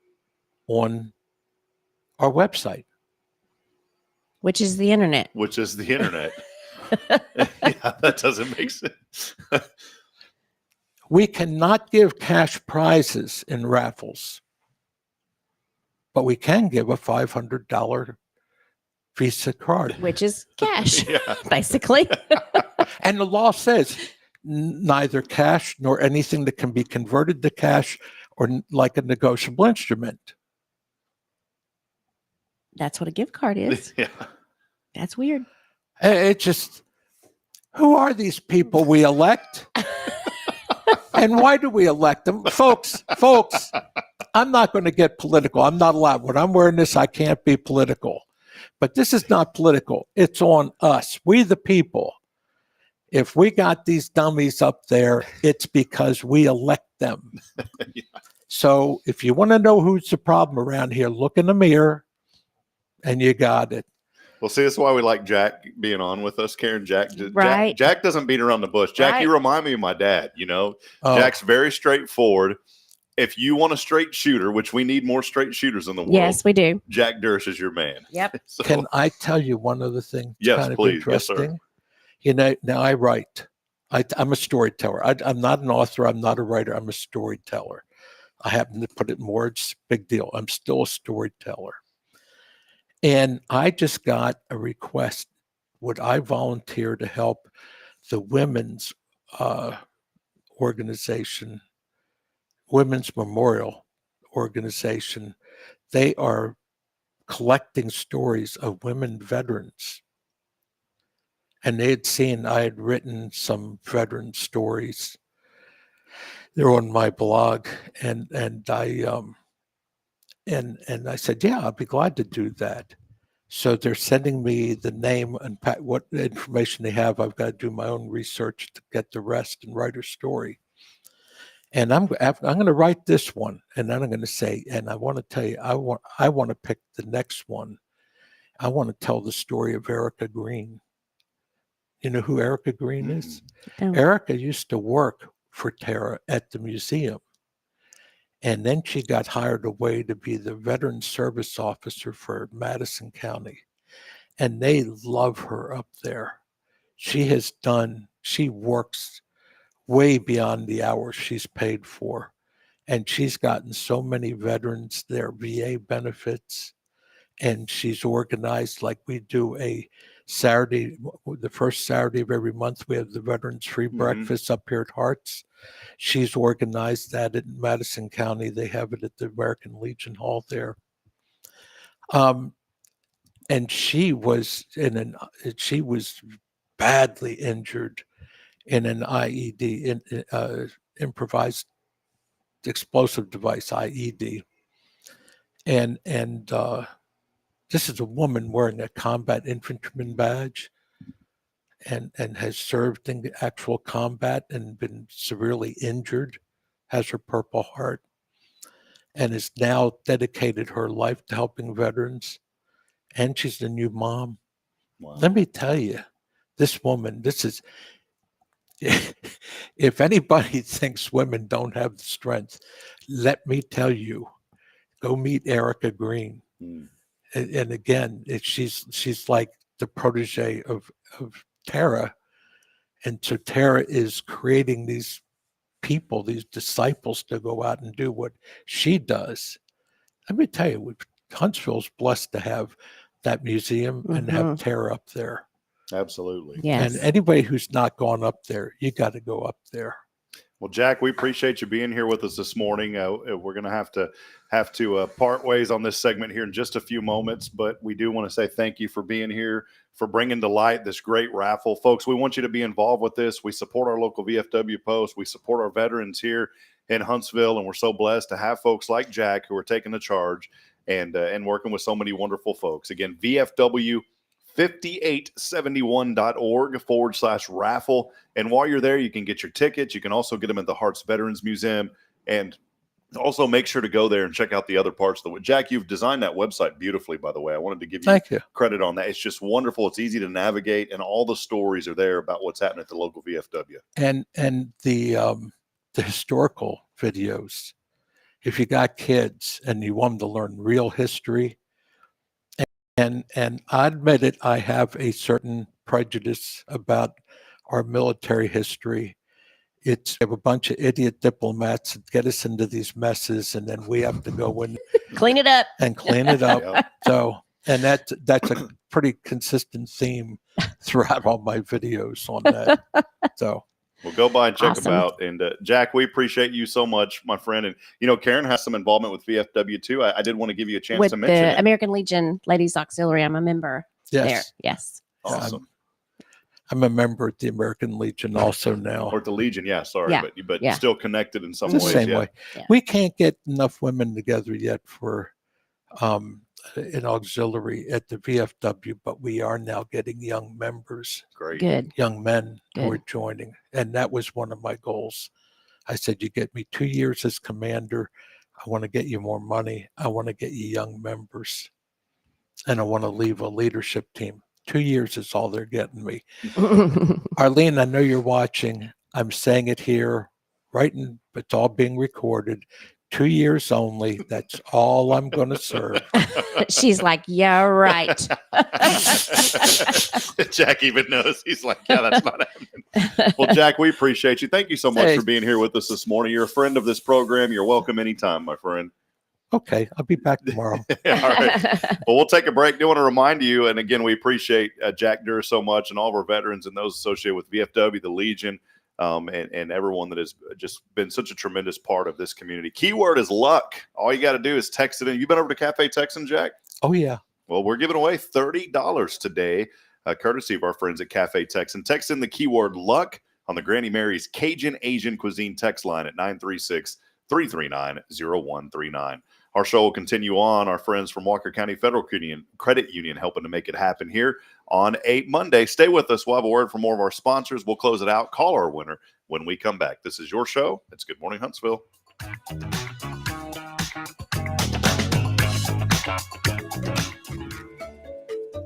on our website. Which is the internet. Yeah, that doesn't make sense. We cannot give cash prizes in raffles, but we can give a $500 Visa card. Which is cash, basically. And the law says neither cash nor anything that can be converted to cash or like a negotiable instrument. That's what a gift card is. Yeah. That's weird. It just, who are these people we elect? And why do we elect them? Folks, I'm not going to get political. I'm not allowed. When I'm wearing this, I can't be political. But this is not political. It's on us. We the people. If we got these dummies up there, it's because we elect them. Yeah. So if you want to know who's the problem around here, look in the mirror and you got it. Well, see, that's why we like Jack being on with us, Karen. Right. Jack doesn't beat around the bush. Jack, Right. you remind me of my dad. Oh. Jack's very straightforward. If you want a straight shooter, which we need more straight shooters in the world, Yes, we do. Jack Durish is your man. Yep. So, Can I tell you one other thing? Yes, kind of please. Yes, sir. interesting. Now I write. I'm a storyteller. I'm not an author. I'm not a writer. I'm a storyteller. I happen to put it in words. Big deal. I'm still a storyteller. And I just got a request. Would I volunteer to help the women's organization, Women's Memorial Organization? They are collecting stories of women veterans. And they had seen I had written some veteran stories. They're on my blog, and I said, yeah, I'll be glad to do that. So they're sending me the name and what information they have. I've got to do my own research to get the rest and write a story. And I'm going to write this one, and then I'm going to say, and I want to tell you, I want to pick the next one. I want to tell the story of Erica Green. You know who Erica Green is? No. Erica used to work for Tara at the museum. And then she got hired away to be the veteran service officer for Madison County. And they love her up there. She works way beyond the hours she's paid for. And she's gotten so many veterans their VA benefits. And she's organized, like we do a Saturday, the first Saturday of every month, we have the Veterans Free Breakfast up here at Hearts. She's organized that in Madison County. They have it at the American Legion Hall there. And she was badly injured in an IED, improvised explosive device, IED. And this is a woman wearing a combat infantryman badge and has served in the actual combat and been severely injured, has her Purple Heart, and has now dedicated her life to helping veterans. And she's a new mom. Wow. Let me tell you, this woman, if anybody thinks women don't have the strength, let me tell you, go meet Erica Green. And again, she's like the protege of Tara. And so Tara is creating these people, these disciples to go out and do what she does. Let me tell you, Huntsville's blessed to have that museum and have Tara up there. Absolutely. Yes. And anybody who's not gone up there, you got to go up there. Well, Jack, we appreciate you being here with us this morning. We're going to have to part ways on this segment here in just a few moments, but we do want to say thank you for being here, for bringing to light this great raffle. Folks, we want you to be involved with this. We support our local VFW Post. We support our veterans here in Huntsville, and we're so blessed to have folks like Jack who are taking the charge and working with so many wonderful folks. Again, VFW 5871.org/raffle. And while you're there, you can get your tickets. You can also get them at the Hearts Veterans Museum. And also make sure to go there and check out the other parts of the Jack, you've designed that website beautifully, by the way. I wanted to give you credit on that. It's just wonderful. It's easy to navigate, and all the stories are there about what's happening at the local VFW. And the historical videos. If you got kids and you want them to learn real history, and I admit it, I have a certain prejudice about our military history. We have a bunch of idiot diplomats that get us into these messes, and then we have to go in clean it up and clean it up. So, and that's a pretty consistent theme throughout all my videos on that. So. Well, go by and check them out. And Jack, we appreciate you so much, my friend. And, Karen has some involvement with VFW too. I did want to give you a chance to mention the American Legion Ladies Auxiliary. I'm a member there. Yes. Awesome. I'm a member at the American Legion also now. Or at the Legion, yeah, sorry. Yeah. But Yeah. still connected in some The ways. same Yeah. way. We can't get enough women together yet for an auxiliary at the VFW, but we are now getting young members. Great. Good. Young men who Good. are joining. And that was one of my goals. I said, you get me 2 years as commander. I want to get you more money. I want to get you young members. and I want to leave a leadership team. 2 years is all they're getting me. Arlene, I know you're watching. I'm saying it here, right? It's all being recorded. 2 years only. That's all I'm going to serve. She's like, yeah, right. Jack even knows. He's like, yeah, that's not happening. Well, Jack, we appreciate you. Thank you so much for being here with us this morning. You're a friend of this program. You're welcome anytime, my friend. Okay, I'll be back tomorrow. All right. Well, we'll take a break. Do want to remind you, and again, we appreciate Jack Durish so much and all of our veterans and those associated with VFW, the Legion, and everyone that has just been such a tremendous part of this community. Keyword is luck. All you got to do is text it in. You been over to Cafe Texan, Jack? Oh, yeah. Well, we're giving away $30 today, courtesy of our friends at Cafe Texan. Text in the keyword luck on the Granny Mary's Cajun Asian Cuisine text line at 936-339-0139. Our show will continue on. Our friends from Walker County Federal Credit Union helping to make it happen here on a Monday. Stay with us. We'll have a word from more of our sponsors. We'll close it out. Call our winner when we come back. This is your show. It's Good Morning Huntsville.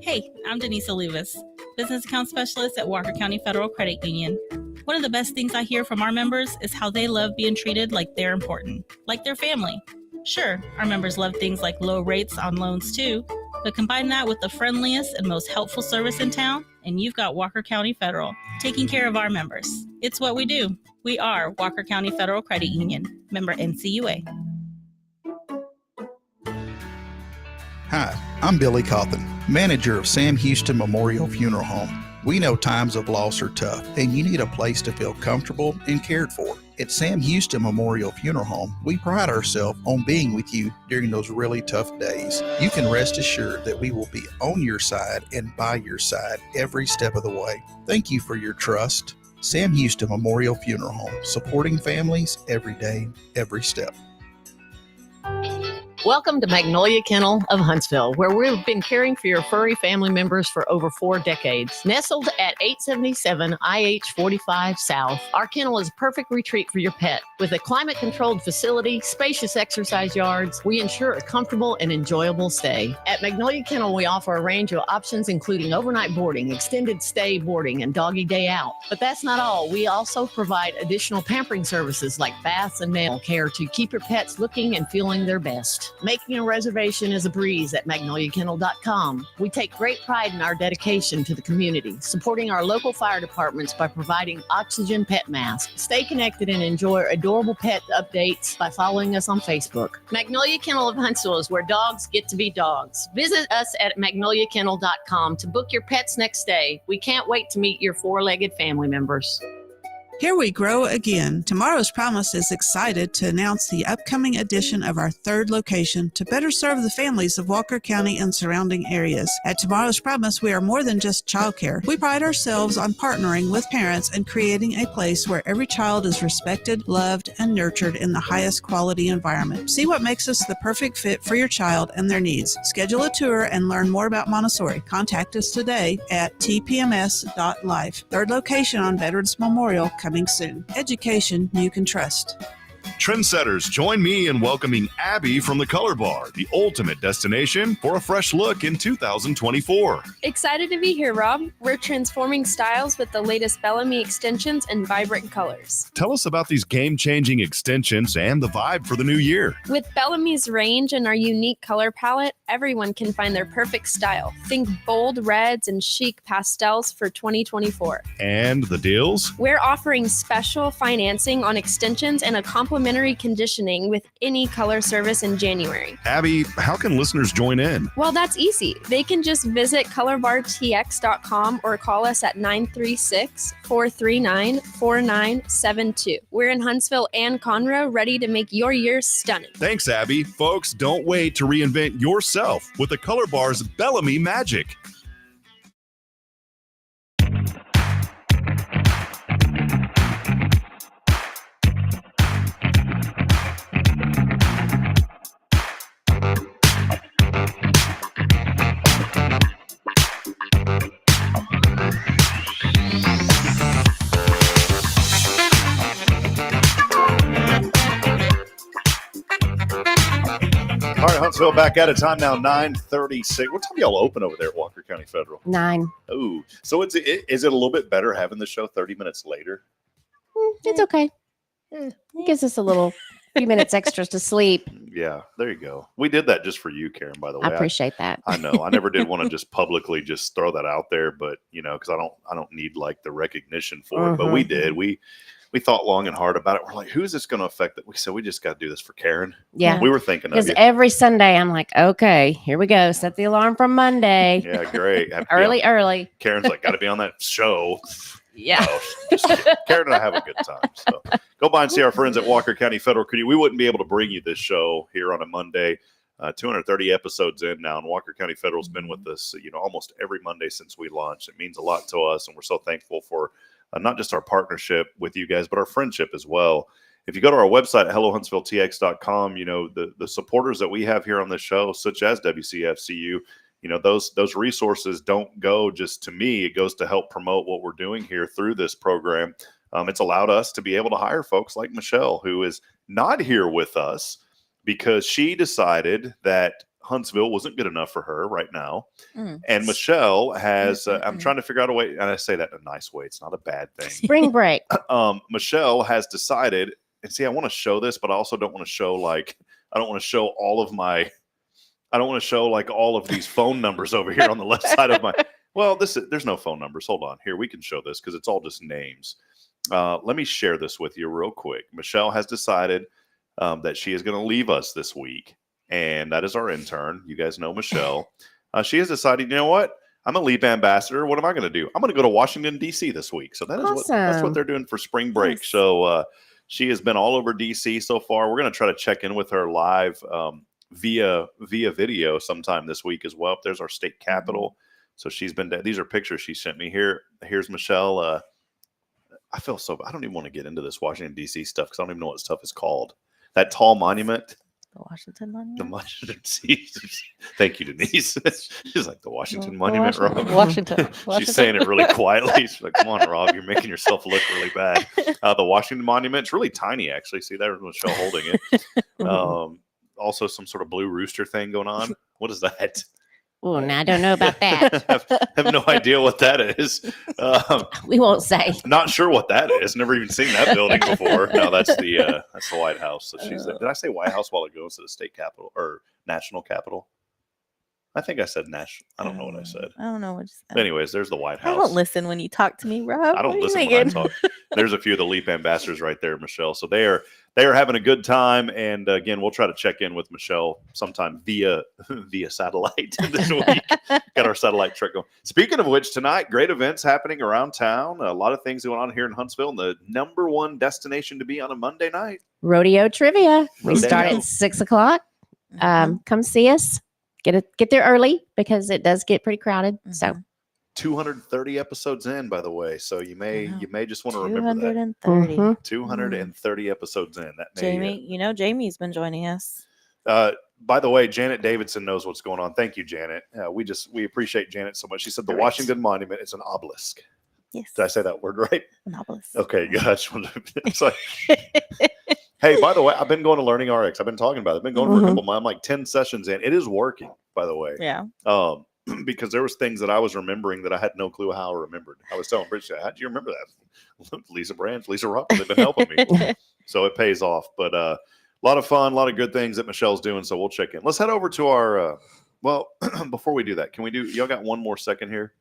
Hey, I'm Denise Olivas, Business Account Specialist at Walker County Federal Credit Union. One of the best things I hear from our members is how they love being treated like they're important, like their family. Sure, our members love things like low rates on loans too, but combine that with the friendliest and most helpful service in town, and you've got Walker County Federal, taking care of our members. It's what we do. We are Walker County Federal Credit Union, member NCUA. Hi, I'm Billy Cawthon, manager of Sam Houston Memorial Funeral Home. We know times of loss are tough, and you need a place to feel comfortable and cared for. At Sam Houston Memorial Funeral Home, we pride ourselves on being with you during those really tough days. You can rest assured that we will be on your side and by your side every step of the way. Thank you for your trust. Sam Houston Memorial Funeral Home, supporting families every day, every step. Welcome to Magnolia Kennel of Huntsville, where we've been caring for your furry family members for over 4 decades. Nestled at 877 IH 45 South, our kennel is a perfect retreat for your pet. With a climate-controlled facility, spacious exercise yards, we ensure a comfortable and enjoyable stay. At Magnolia Kennel, we offer a range of options including overnight boarding, extended stay boarding, and doggy day out. But that's not all. We also provide additional pampering services like baths and nail care to keep your pets looking and feeling their best. Making a reservation is a breeze at magnoliakennel.com. We take great pride in our dedication to the community, supporting our local fire departments by providing oxygen pet masks. Stay connected and enjoy adorable pet updates by following us on Facebook. Magnolia Kennel of Huntsville is where dogs get to be dogs. Visit us at magnoliakennel.com to book your pet's next stay. We can't wait to meet your 4-legged family members. Here we grow again. Tomorrow's Promise is excited to announce the upcoming addition of our 3rd location to better serve the families of Walker County and surrounding areas. At Tomorrow's Promise, we are more than just childcare. We pride ourselves on partnering with parents and creating a place where every child is respected, loved, and nurtured in the highest quality environment. See what makes us the perfect fit for your child and their needs. Schedule a tour and learn more about Montessori. Contact us today at tpms.life. 3rd location on Veterans Memorial, coming soon. Education you can trust. Trendsetters, join me in welcoming Abby from the Color Bar, the ultimate destination for a fresh look in 2024. Excited to be here, Rob. We're transforming styles with the latest Bellamy extensions and vibrant colors. Tell us about these game-changing extensions and the vibe for the new year. With Bellamy's range and our unique color palette, everyone can find their perfect style. Think bold reds and chic pastels for 2024. And the deals? We're offering special financing on extensions and a complimentary conditioning with any color service in January. Abby, how can listeners join in? Well, that's easy. They can just visit colorbartx.com or call us at 936-439-4972. We're in Huntsville and Conroe, ready to make your year stunning. Thanks, Abby. Folks, don't wait to reinvent yourself with the Color Bar's Bellamy magic. Huntsville back at a time now, 9:36. What time y'all open over there at Walker County Federal? 9. Oh, so is it a little bit better having the show 30 minutes later? It's okay. It gives us a few minutes extras to sleep. Yeah, there you go. We did that just for you, Karen, by the way. I appreciate that. I know. I never did want to just publicly just throw that out there, but because I don't need like the recognition for it. But we did. We thought long and hard about it. We're like, who's this going to affect? That we said we just got to do this for Karen. Yeah, we were thinking of because you. every Sunday I'm like, okay, here we go. Set the alarm for Monday. Yeah, great. early. Karen's like, got to be on that show. Yeah. Karen and I have a good time. So go by and see our friends at Walker County Federal Credit. We wouldn't be able to bring you this show here on a Monday. 230 episodes in now, and Walker County Federal's been with us, almost every Monday since we launched. It means a lot to us, and we're so thankful for not just our partnership with you guys, but our friendship as well. If you go to our website at hellohuntsvilletx.com, the supporters that we have here on this show, such as WCFCU, those resources don't go just to me. It goes to help promote what we're doing here through this program. It's allowed us to be able to hire folks like Michelle, who is not here with us because she decided that Huntsville wasn't good enough for her right now. And Michelle has, I'm trying to figure out a way, and I say that in a nice way. It's not a bad thing. Spring break. Michelle has decided, and see, I want to show this, but I also don't want to show I don't want to show all of these phone numbers over here on the left side of my, there's no phone numbers. Hold on here. We can show this because it's all just names. Let me share this with you real quick. Michelle has decided that she is going to leave us this week. And that is our intern. You guys know Michelle. She has decided, you know what? I'm a LEAP ambassador. What am I going to do? I'm going to go to Washington, D.C. this week. So that is that's what they're doing for spring break. Yes. So she has been all over D.C. so far. We're going to try to check in with her live via video sometime this week as well. There's our state capitol. So she's been, these are pictures she sent me here. Here's Michelle. I don't even want to get into this Washington, D.C. stuff because I don't even know what stuff is called. That tall monument. The Washington Monument? The Washington. Thank you, Denise. She's like, the Washington Monument, Rob. Washington. She's saying it really quietly. She's like, come on, Rob, you're making yourself look really bad. The Washington Monument's really tiny, actually. See, there's Michelle holding it. Also, some sort of blue rooster thing going on. What is that? Oh, now I don't know about that. I have no idea what that is. We won't say. Not sure what that is. Never even seen that building before. No, that's the White House. So she's did I say White House while it goes to the state capitol or national capitol? I think I said national. I don't know what I said. I don't know what you said. Anyways, there's the White House. I don't listen when you talk to me, Rob. I don't listen when I talk. There's a few of the LEAP ambassadors right there, Michelle. So they are having a good time. And again, we'll try to check in with Michelle sometime via satellite this week. Got our satellite truck going. Speaking of which, tonight, great events happening around town. A lot of things going on here in Huntsville, and the number one destination to be on a Monday night. Rodeo trivia. We start at 6:00. Come see us. Get there early because it does get pretty crowded. So 230 episodes in, by the way. So you may just want to remember that. 230. 230 episodes in. That Jamie, Jamie's been joining us. By the way, Janet Davidson knows what's going on. Thank you, Janet. We appreciate Janet so much. She said the Washington Monument is an obelisk. Yes. Did I say that word right? An obelisk. Okay, gosh. It's like, hey, by the way, I've been going to Learning RX. I've been talking about it. I've been going for a couple months. I'm like 10 sessions in. It is working, by the way. Yeah. Because there was things that I was remembering that I had no clue how I remembered. I was telling Bridget, how do you remember that? Lisa Branch, Lisa Rupp, they've been helping me. So it pays off. But a lot of fun, a lot of good things that Michelle's doing. So we'll check in. Let's head over to our, before we do that, y'all got one more second here?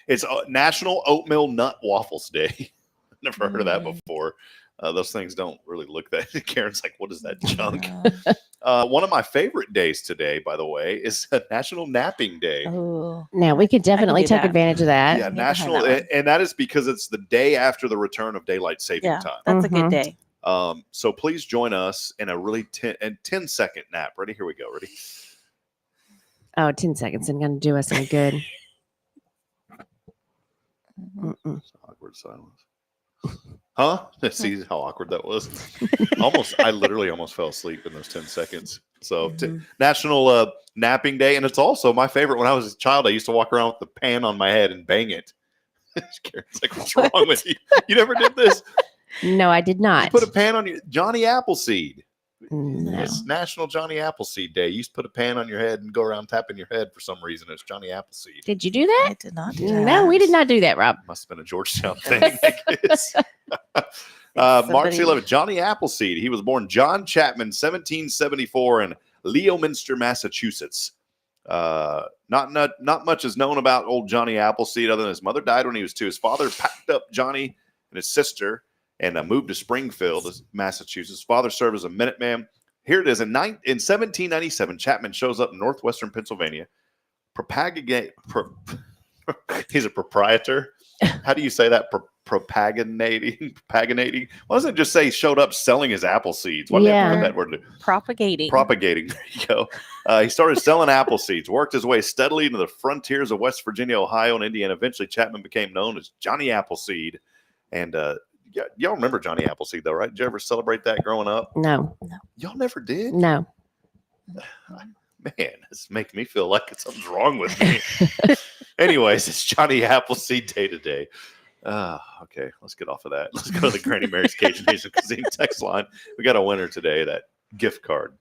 It's National Oatmeal Nut Waffles Day. Never heard of that before. Those things don't really look that. Karen's like, what is that junk? One of my favorite days today, by the way, is National Napping Day. Oh, now we could definitely take advantage of that. Yeah, national, and that is because it's the day after the return of daylight saving time. That's a good day. So please join us in a really 10-second nap. Ready? Here we go. Ready? Oh, 10 seconds isn't going to do us any good. Awkward silence. Huh? See how awkward that was? I literally almost fell asleep in those 10 seconds. So National Napping Day. And it's also my favorite. When I was a child, I used to walk around with the pan on my head and bang it. Karen's like, what's wrong with you? You never did this? No, I did not. You put a pan on your Johnny Appleseed. No. It's National Johnny Appleseed Day. You used to put a pan on your head and go around tapping your head for some reason. It's Johnny Appleseed. Did you do that? I did not do that. No, we did not do that, Rob. Must have been a Georgetown thing. I guess. March 11th, Johnny Appleseed. He was born John Chapman, 1774, in Leominster, Massachusetts. Not much is known about old Johnny Appleseed other than his mother died when he was 2. His father packed up Johnny and his sister and moved to Springfield, Massachusetts. His father served as a Minuteman. Here it is. In 1797, Chapman shows up in northwestern Pennsylvania. He's a proprietor. How do you say that? Propagating. Why doesn't it just say he showed up selling his apple seeds? Why do you have to put that word? Propagating. There you go. He started selling apple seeds, worked his way steadily into the frontiers of West Virginia, Ohio, and Indiana. Eventually, Chapman became known as Johnny Appleseed. And y'all remember Johnny Appleseed, though, right? Did you ever celebrate that growing up? No. Y'all never did? No. Man, this makes me feel like something's wrong with me. Anyways, it's Johnny Appleseed Day today. Okay, let's get off of that. Let's go to the Granny Mary's Cajun Hazel Cuisine text line. We got a winner today, that gift card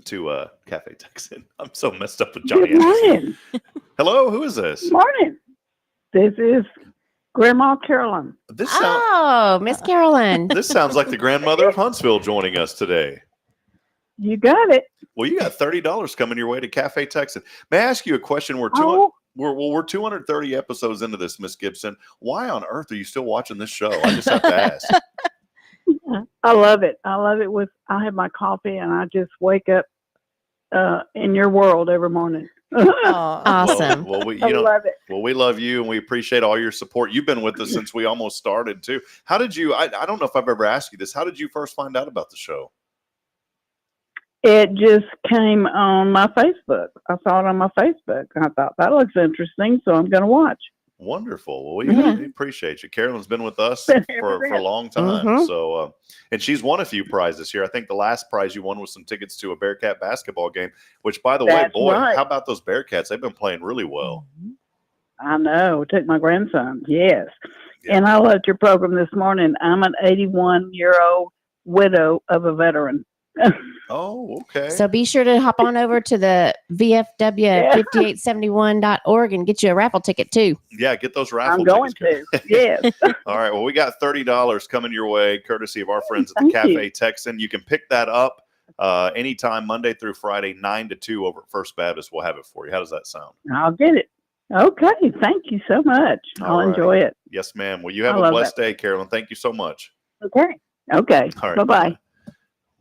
to Cafe Texan. I'm so messed up with Johnny Good morning. Appleseed. Hello, who is this? Morning. This is Grandma Carolyn. Miss Carolyn. This sounds like the grandmother of Huntsville joining us today. You got it. Well, you got $30 coming your way to Cafe Texan. May I ask you a question? We're 230 episodes into this, Miss Gibson. Why on earth are you still watching this show? I just have to ask. I love it. I have my coffee and I just wake up in your world every morning. Awesome. Well, we love it. Well, we love you and we appreciate all your support. You've been with us since we almost started too. How did you? I don't know if I've ever asked you this. How did you first find out about the show? It just came on my Facebook. I saw it on my Facebook. I thought that looks interesting, so I'm going to watch. Wonderful. Well, we appreciate you. Carolyn's been with us for a long time. Mhm. So, and she's won a few prizes here. I think the last prize you won was some tickets to a Bearcat basketball game, which, by the way, That's boy, right. how about those Bearcats? They've been playing really well. I know. Took my grandson. Yes. And I loved your program this morning. I'm an 81-year-old widow of a veteran. Oh, okay. So be sure to hop on over to the VFW5871.org and get you a raffle ticket too. Yeah, get those raffle I'm going tickets. to. Yes. All right. Well, we got $30 coming your way, courtesy of our friends at the Thank Cafe you. Texan. You can pick that up anytime, Monday through Friday, 9 to 2 over at First Baptist. We'll have it for you. How does that sound? I'll get it. Okay. Thank you so much. I'll All right. enjoy it. Yes, ma'am. Well, you have I a love blessed day, Carolyn. Thank you so much. Okay. Okay. All right. Bye-bye.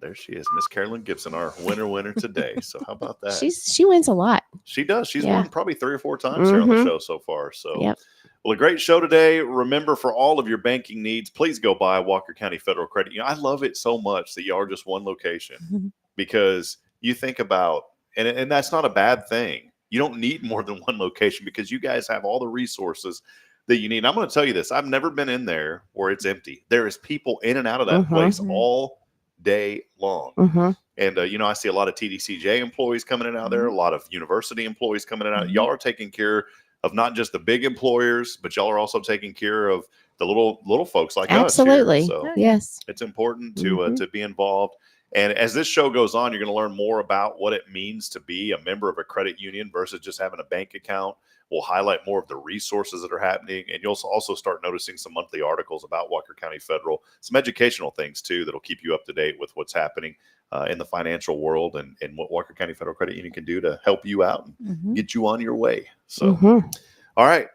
There she is, Miss Carolyn Gibson, our winner today. So how about that? She wins a lot. She does. She's Yeah. won probably 3 or 4 times here on the Mhm. show so far. So, Yep. well, a great show today. Remember, for all of your banking needs, please go by Walker County Federal Credit Union. I love it so much that y'all are just one location because you think about, and that's not a bad thing. You don't need more than one location because you guys have all the resources that you need. And I'm going to tell you this. I've never been in there where it's empty. There is people in and out of that place all day long. And, I see a lot of TDCJ employees coming in and out there, a lot of university employees coming in and out. Y'all are taking care of not just the big employers, but y'all are also taking care of the little folks like Absolutely. us here. So Yes. it's important to be involved. And as this show goes on, you're going to learn more about what it means to be a member of a credit union versus just having a bank account. We'll highlight more of the resources that are happening. And you'll also start noticing some monthly articles about Walker County Federal, some educational things too, that'll keep you up to date with what's happening in the financial world and what Walker County Federal Credit Union can do to help you out and get you on your way. So, all right.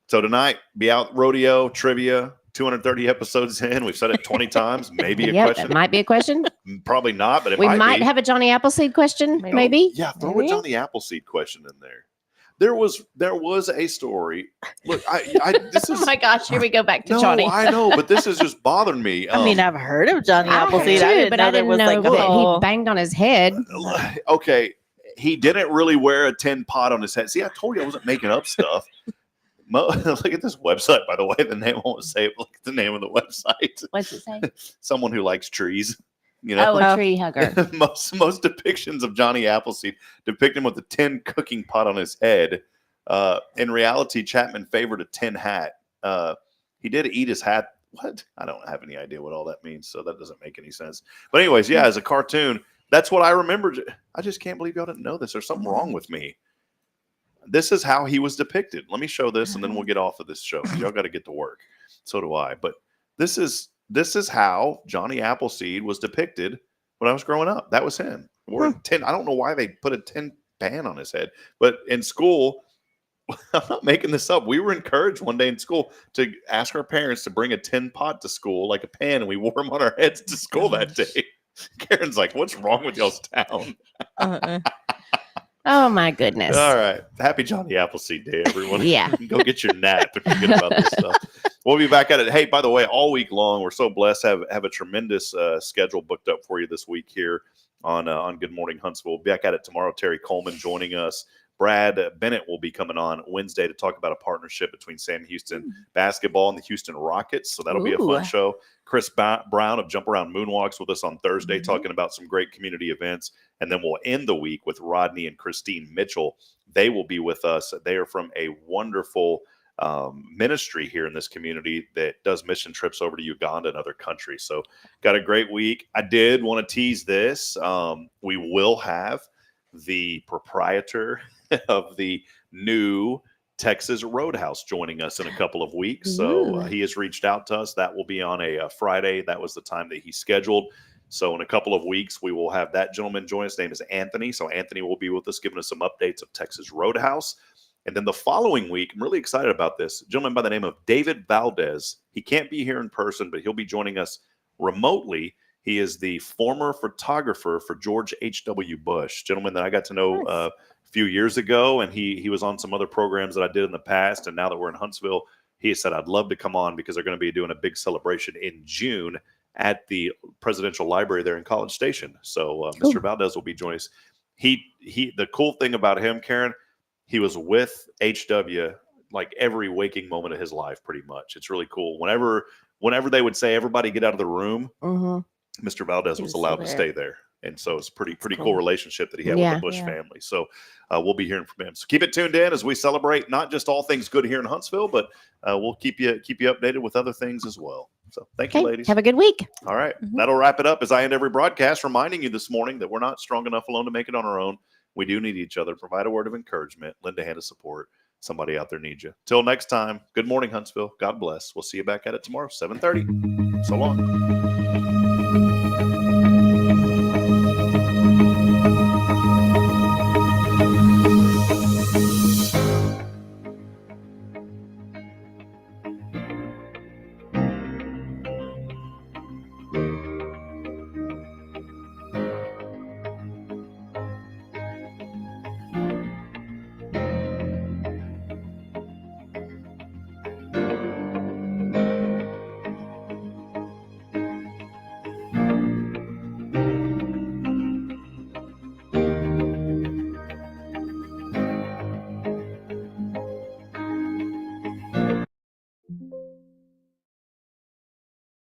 So tonight, be out rodeo, trivia, 230 episodes in. We've said it 20 times. Maybe a question. That might be a question. Probably not, but it We might might be. have a Johnny Appleseed question, maybe. Yeah, throw Maybe. a Johnny Appleseed question in there. There was a story. Look, this is Oh my gosh, here we go back to no, Johnny. I know, but this is just bothering me. I mean, I've heard of Johnny Appleseed. I didn't but know I there didn't was know like a that whole. he banged on his head. Okay, he didn't really wear a tin pot on his head. See, I told you I wasn't making up stuff. Look at this website, by the way. The name won't say it. Look at the name of the website. What's it say? Someone who likes trees. Oh, a tree hugger. most depictions of Johnny Appleseed depict him with a tin cooking pot on his head. In reality, Chapman favored a tin hat. He did eat his hat what? I don't have any idea what all that means, so that doesn't make any sense. But anyways, yeah, as a cartoon, that's what I remember. I just can't believe y'all didn't know this. There's something wrong with me. This is how he was depicted. Let me show this, and then we'll get off of this show. Y'all got to get to work. So do I. But this is how Johnny Appleseed was depicted when I was growing up. That was him. We're tin. I don't know why they put a tin pan on his head, but in school, I'm not making this up. We were encouraged one day in school to ask our parents to bring a tin pot to school, like a pan, and we wore them on our heads to school that day. Karen's like, "What's wrong with y'all's town?" Oh my goodness. All right. Happy Johnny Appleseed Day, everyone. Yeah. Go get your nap and forget about this stuff. We'll be back at it. Hey, by the way, all week long, we're so blessed to have a tremendous schedule booked up for you this week here on Good Morning Huntsville. We'll be back at it tomorrow. Terry Coleman joining us. Brad Bennett will be coming on Wednesday to talk about a partnership between Sam Houston basketball and the Houston Rockets. So that'll be a fun show. Chris Brown of Jump Around Moonwalks with us on Thursday, talking about some great community events. And then we'll end the week with Rodney and Christine Mitchell. They will be with us. They are from a wonderful ministry here in this community that does mission trips over to Uganda and other countries. So got a great week. I did want to tease this. We will have the proprietor of the new Texas Roadhouse joining us in a couple of weeks. So he has reached out to us. That will be on a Friday. That was the time that he scheduled. So in a couple of weeks, we will have that gentleman join us. His name is Anthony. So Anthony will be with us, giving us some updates of Texas Roadhouse. And then the following week, I'm really excited about this. A gentleman by the name of David Valdez. He can't be here in person, but he'll be joining us remotely. He is the former photographer for George H.W. Bush, gentleman that I got to know a few years ago. And he was on some other programs that I did in the past. And now that we're in Huntsville, he said, I'd love to come on because they're going to be doing a big celebration in June at the Presidential Library there in College Station. So Mr. Valdez will be joining us. The cool thing about him, Karen, he was with HW like every waking moment of his life, pretty much. It's really cool. Whenever they would say, everybody get out of the room, Mr. Valdez was allowed to stay there. And so it's pretty cool relationship that he had with the Bush family. So we'll be hearing from him. So keep it tuned in as we celebrate not just all things good here in Huntsville, but we'll keep you updated with other things as well. So thank you, ladies. Have a good week. All right. That'll wrap it up as I end every broadcast, reminding you this morning that we're not strong enough alone to make it on our own. We do need each other. Provide a word of encouragement. Lend a hand of support. Somebody out there needs you. Till next time, good morning, Huntsville. God bless. We'll see you back at it tomorrow, 7:30. So long.